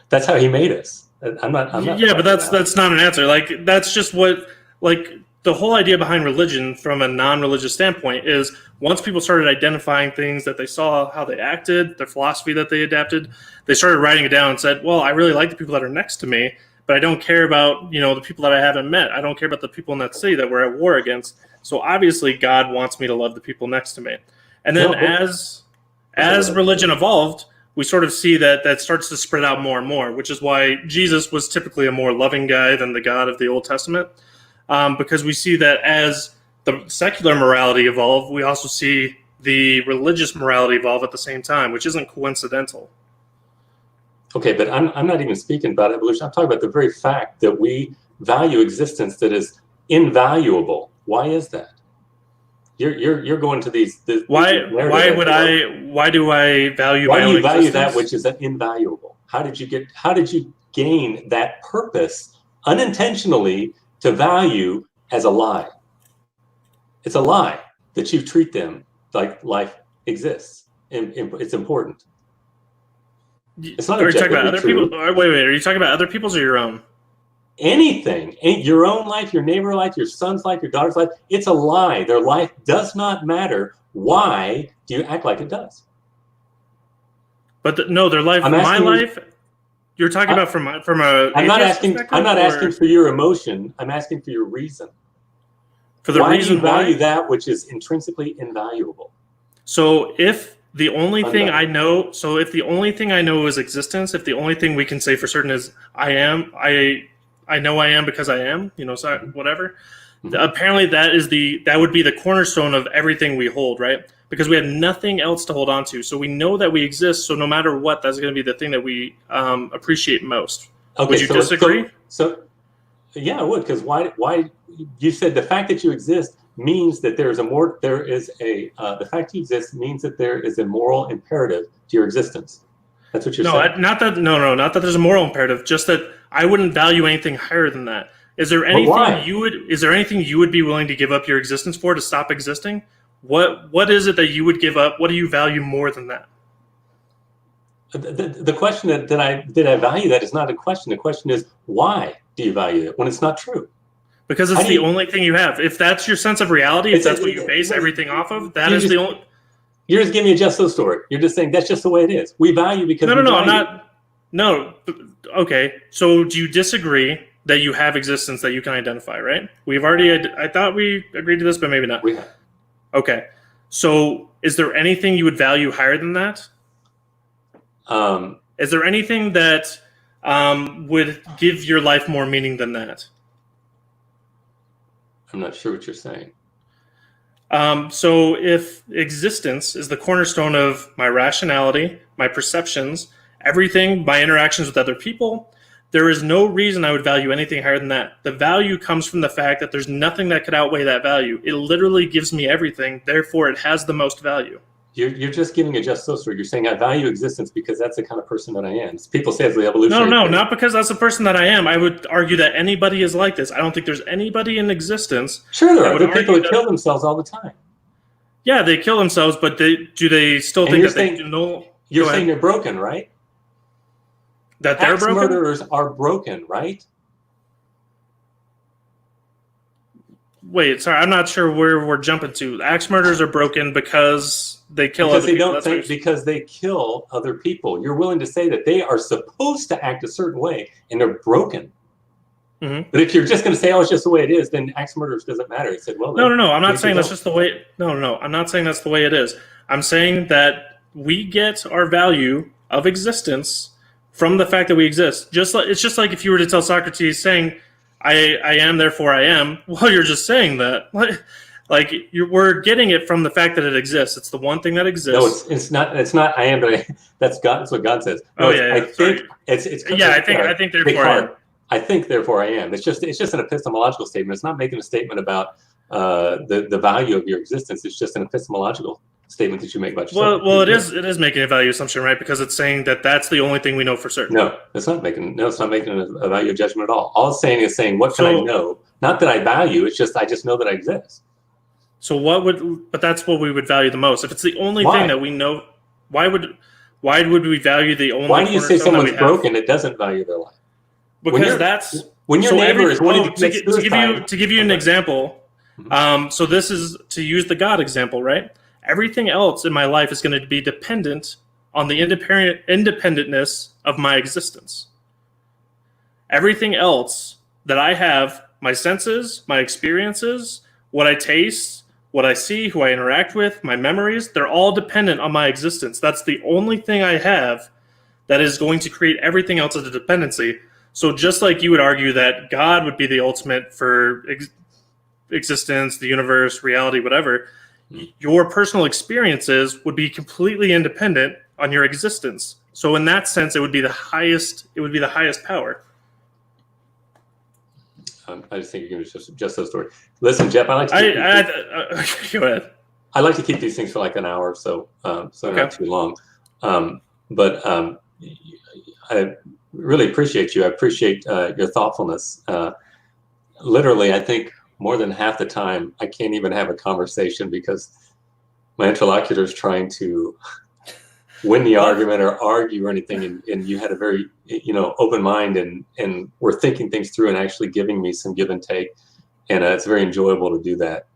That's how he made us. I'm not Yeah, but that's not an answer. Like that's just what like the whole idea behind religion from a non-religious standpoint is once people started identifying things that they saw, how they acted, their philosophy that they adapted, they started writing it down and said, well, I really like the people that are next to me, but I don't care about, the people that I haven't met. I don't care about the people in that city that we're at war against. So obviously God wants me to love the people next to me. And then as religion evolved, we sort of see that starts to spread out more and more, which is why Jesus was typically a more loving guy than the God of the Old Testament. Because we see that as the secular morality evolved, we also see the religious morality evolve at the same time, which isn't coincidental. Okay, but I'm not even speaking about evolution. I'm talking about the very fact that we value existence that is invaluable. Why is that? You're going to these. Why do I value? Why my do own you value existence? that which is invaluable? How did you gain that purpose unintentionally to value as a lie? It's a lie that you treat them like life exists. It's important. It's not. Are you talking about other people? Wait. Are you talking about other people's or your own? Anything, your own life, your neighbor's life, your son's life, your daughter's life, it's a lie. Their life does not matter. Why do you act like it does? But their life, my life. You're talking about from a. I'm not asking for your emotion. I'm asking for your reason. For the reason why do you value that which is intrinsically invaluable? So if the only thing I know, is existence, if the only thing we can say for certain is I know I am because I am, so whatever. Mm-hmm. Apparently that would be the cornerstone of everything we hold, right? Because we have nothing else to hold on to. So we know that we exist. So no matter what, that's going to be the thing that we appreciate most. Okay, would you disagree? So yeah, I would. Because why you said the fact that you exist means that the fact you exist means that there is a moral imperative to your existence. That's what you're saying. Not that there's a moral imperative, just that I wouldn't value anything higher than that. Is there anything you would be willing to give up your existence for to stop existing? What is it that you would give up? What do you value more than that? The question did I value that is not a question. The question is, why do you value it when it's not true? Because it's the only thing you have. If that's your sense of reality, if that's what you base everything off of, that is the only. You're just giving me just so story. You're just saying that's just the way it is. We value because I'm not. No. Okay. So do you disagree that you have existence that you can identify, right? I thought we agreed to this, but maybe not. We have. Okay. So is there anything you would value higher than that? Is there anything that would give your life more meaning than that? I'm not sure what you're saying. So if existence is the cornerstone of my rationality, my perceptions, everything, my interactions with other people, there is no reason I would value anything higher than that. The value comes from the fact that there's nothing that could outweigh that value. It literally gives me everything. Therefore, it has the most value. You're just giving a just so story. You're saying I value existence because that's the kind of person that I am. People say it's the evolutionary. No, not because that's the person that I am. I would argue that anybody is like this. I don't think there's anybody in existence. Sure, there are. There are people that kill themselves all the time. Yeah, they kill themselves, but do they still think that they do no? You're saying they're broken, right? That they're broken? Murderers are broken, right? Wait, sorry, I'm not sure where we're jumping to. Axe murderers are broken because they kill other people. Because they kill other people. You're willing to say that they are supposed to act a certain way and they're broken. Mm-hmm. But if you're just going to say, "Oh, it's just the way it is," then axe murderers doesn't matter. He said, "Well, no. I'm not saying that's just the way. No. I'm not saying that's the way it is. I'm saying that we get our value of existence from the fact that we exist. It's just like if you were to tell Socrates saying, "I am, therefore I am." Well, you're just saying that. We're getting it from the fact that it exists. It's the one thing that exists. No, it's not. I am, but that's God. That's what God says. No, I think therefore I am. I think, therefore, I am. It's just an epistemological statement. It's not making a statement about the value of your existence. It's just an epistemological statement that you make about yourself. Well, it is making a value assumption, right? Because it's saying that that's the only thing we know for certain. No, it's not making a value judgment at all. All it's saying is saying, what can I know? Not that I value, it's just I just know that I exist. So but that's what we would value the most. If it's the only thing that we know, why would we value the only? Why do you say someone's broken? It doesn't value their life. Because when your neighbor is wanting to give you an example. So this is to use the God example, right? Everything else in my life is going to be dependent on the independentness of my existence. Everything else that I have, my senses, my experiences, what I taste, what I see, who I interact with, my memories, they're all dependent on my existence. That's the only thing I have that is going to create everything else as a dependency. So just like you would argue that God would be the ultimate for existence, the universe, reality, whatever, your personal experiences would be completely independent on your existence. So in that sense, it would be the highest power. I just think you're going to just those stories. Listen, Jeph, I like to go ahead. I like to keep these things for like an hour or so, not too long. But I really appreciate you. I appreciate your thoughtfulness. Literally, I think more than half the time, I can't even have a conversation because my interlocutor is trying to win the argument or argue or anything, and you had a very open mind and were thinking things through and actually giving me some give and take, and it's very enjoyable to do that.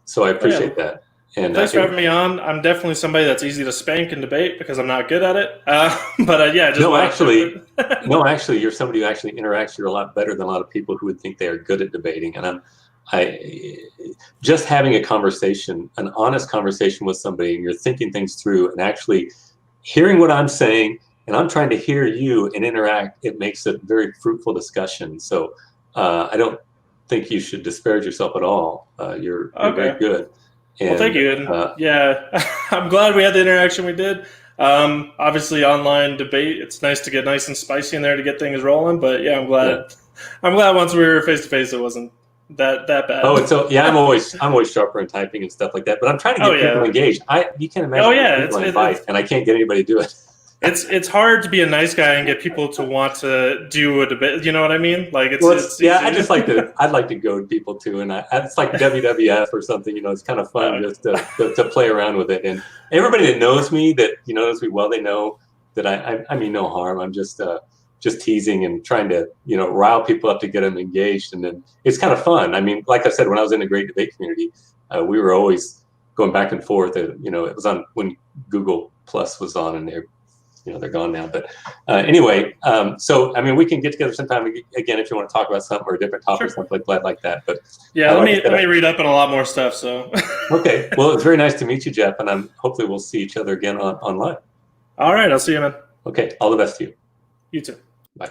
So I appreciate that. And thanks for having me on. I'm definitely somebody that's easy to spank and debate because I'm not good at it. Actually, you're somebody who actually interacts. You're a lot better than a lot of people who would think they are good at debating. And just having a conversation, an honest conversation with somebody, and you're thinking things through and actually hearing what I'm saying, and I'm trying to hear you and interact. It makes a very fruitful discussion. So I don't think you should disparage yourself at all. You're very good. And, well, thank you. And I'm glad we had the interaction we did. Obviously, online debate, it's nice to get nice and spicy in there to get things rolling. But yeah, I'm glad. Yeah. I'm glad once we were face to face, it wasn't that bad. Oh, so yeah, I'm always sharper in typing and stuff like that. But I'm trying to get people engaged. You can't imagine people invite, and I can't get anybody to do it. It's hard to be a nice guy and get people to want to do a debate. You know what I mean? Like I'd like to goad people too, and it's like WWF or something. It's kind of fun just to play around with it. And everybody that knows me, that knows me well, they know that I mean no harm. I'm just teasing and trying to rile people up to get them engaged, and then it's kind of fun. I mean, like I said, when I was in the great debate community, we were always going back and forth. It was on when Google Plus was on, and they're gone now. But anyway, so I mean, we can get together sometime again if you want to talk about something or a different topic, something like that. But yeah, let me read up on a lot more stuff. So okay, well, it's very nice to meet you, Jeph, and hopefully we'll see each other again online. All right, I'll see you, man. Okay, all the best to you. You too. Bye.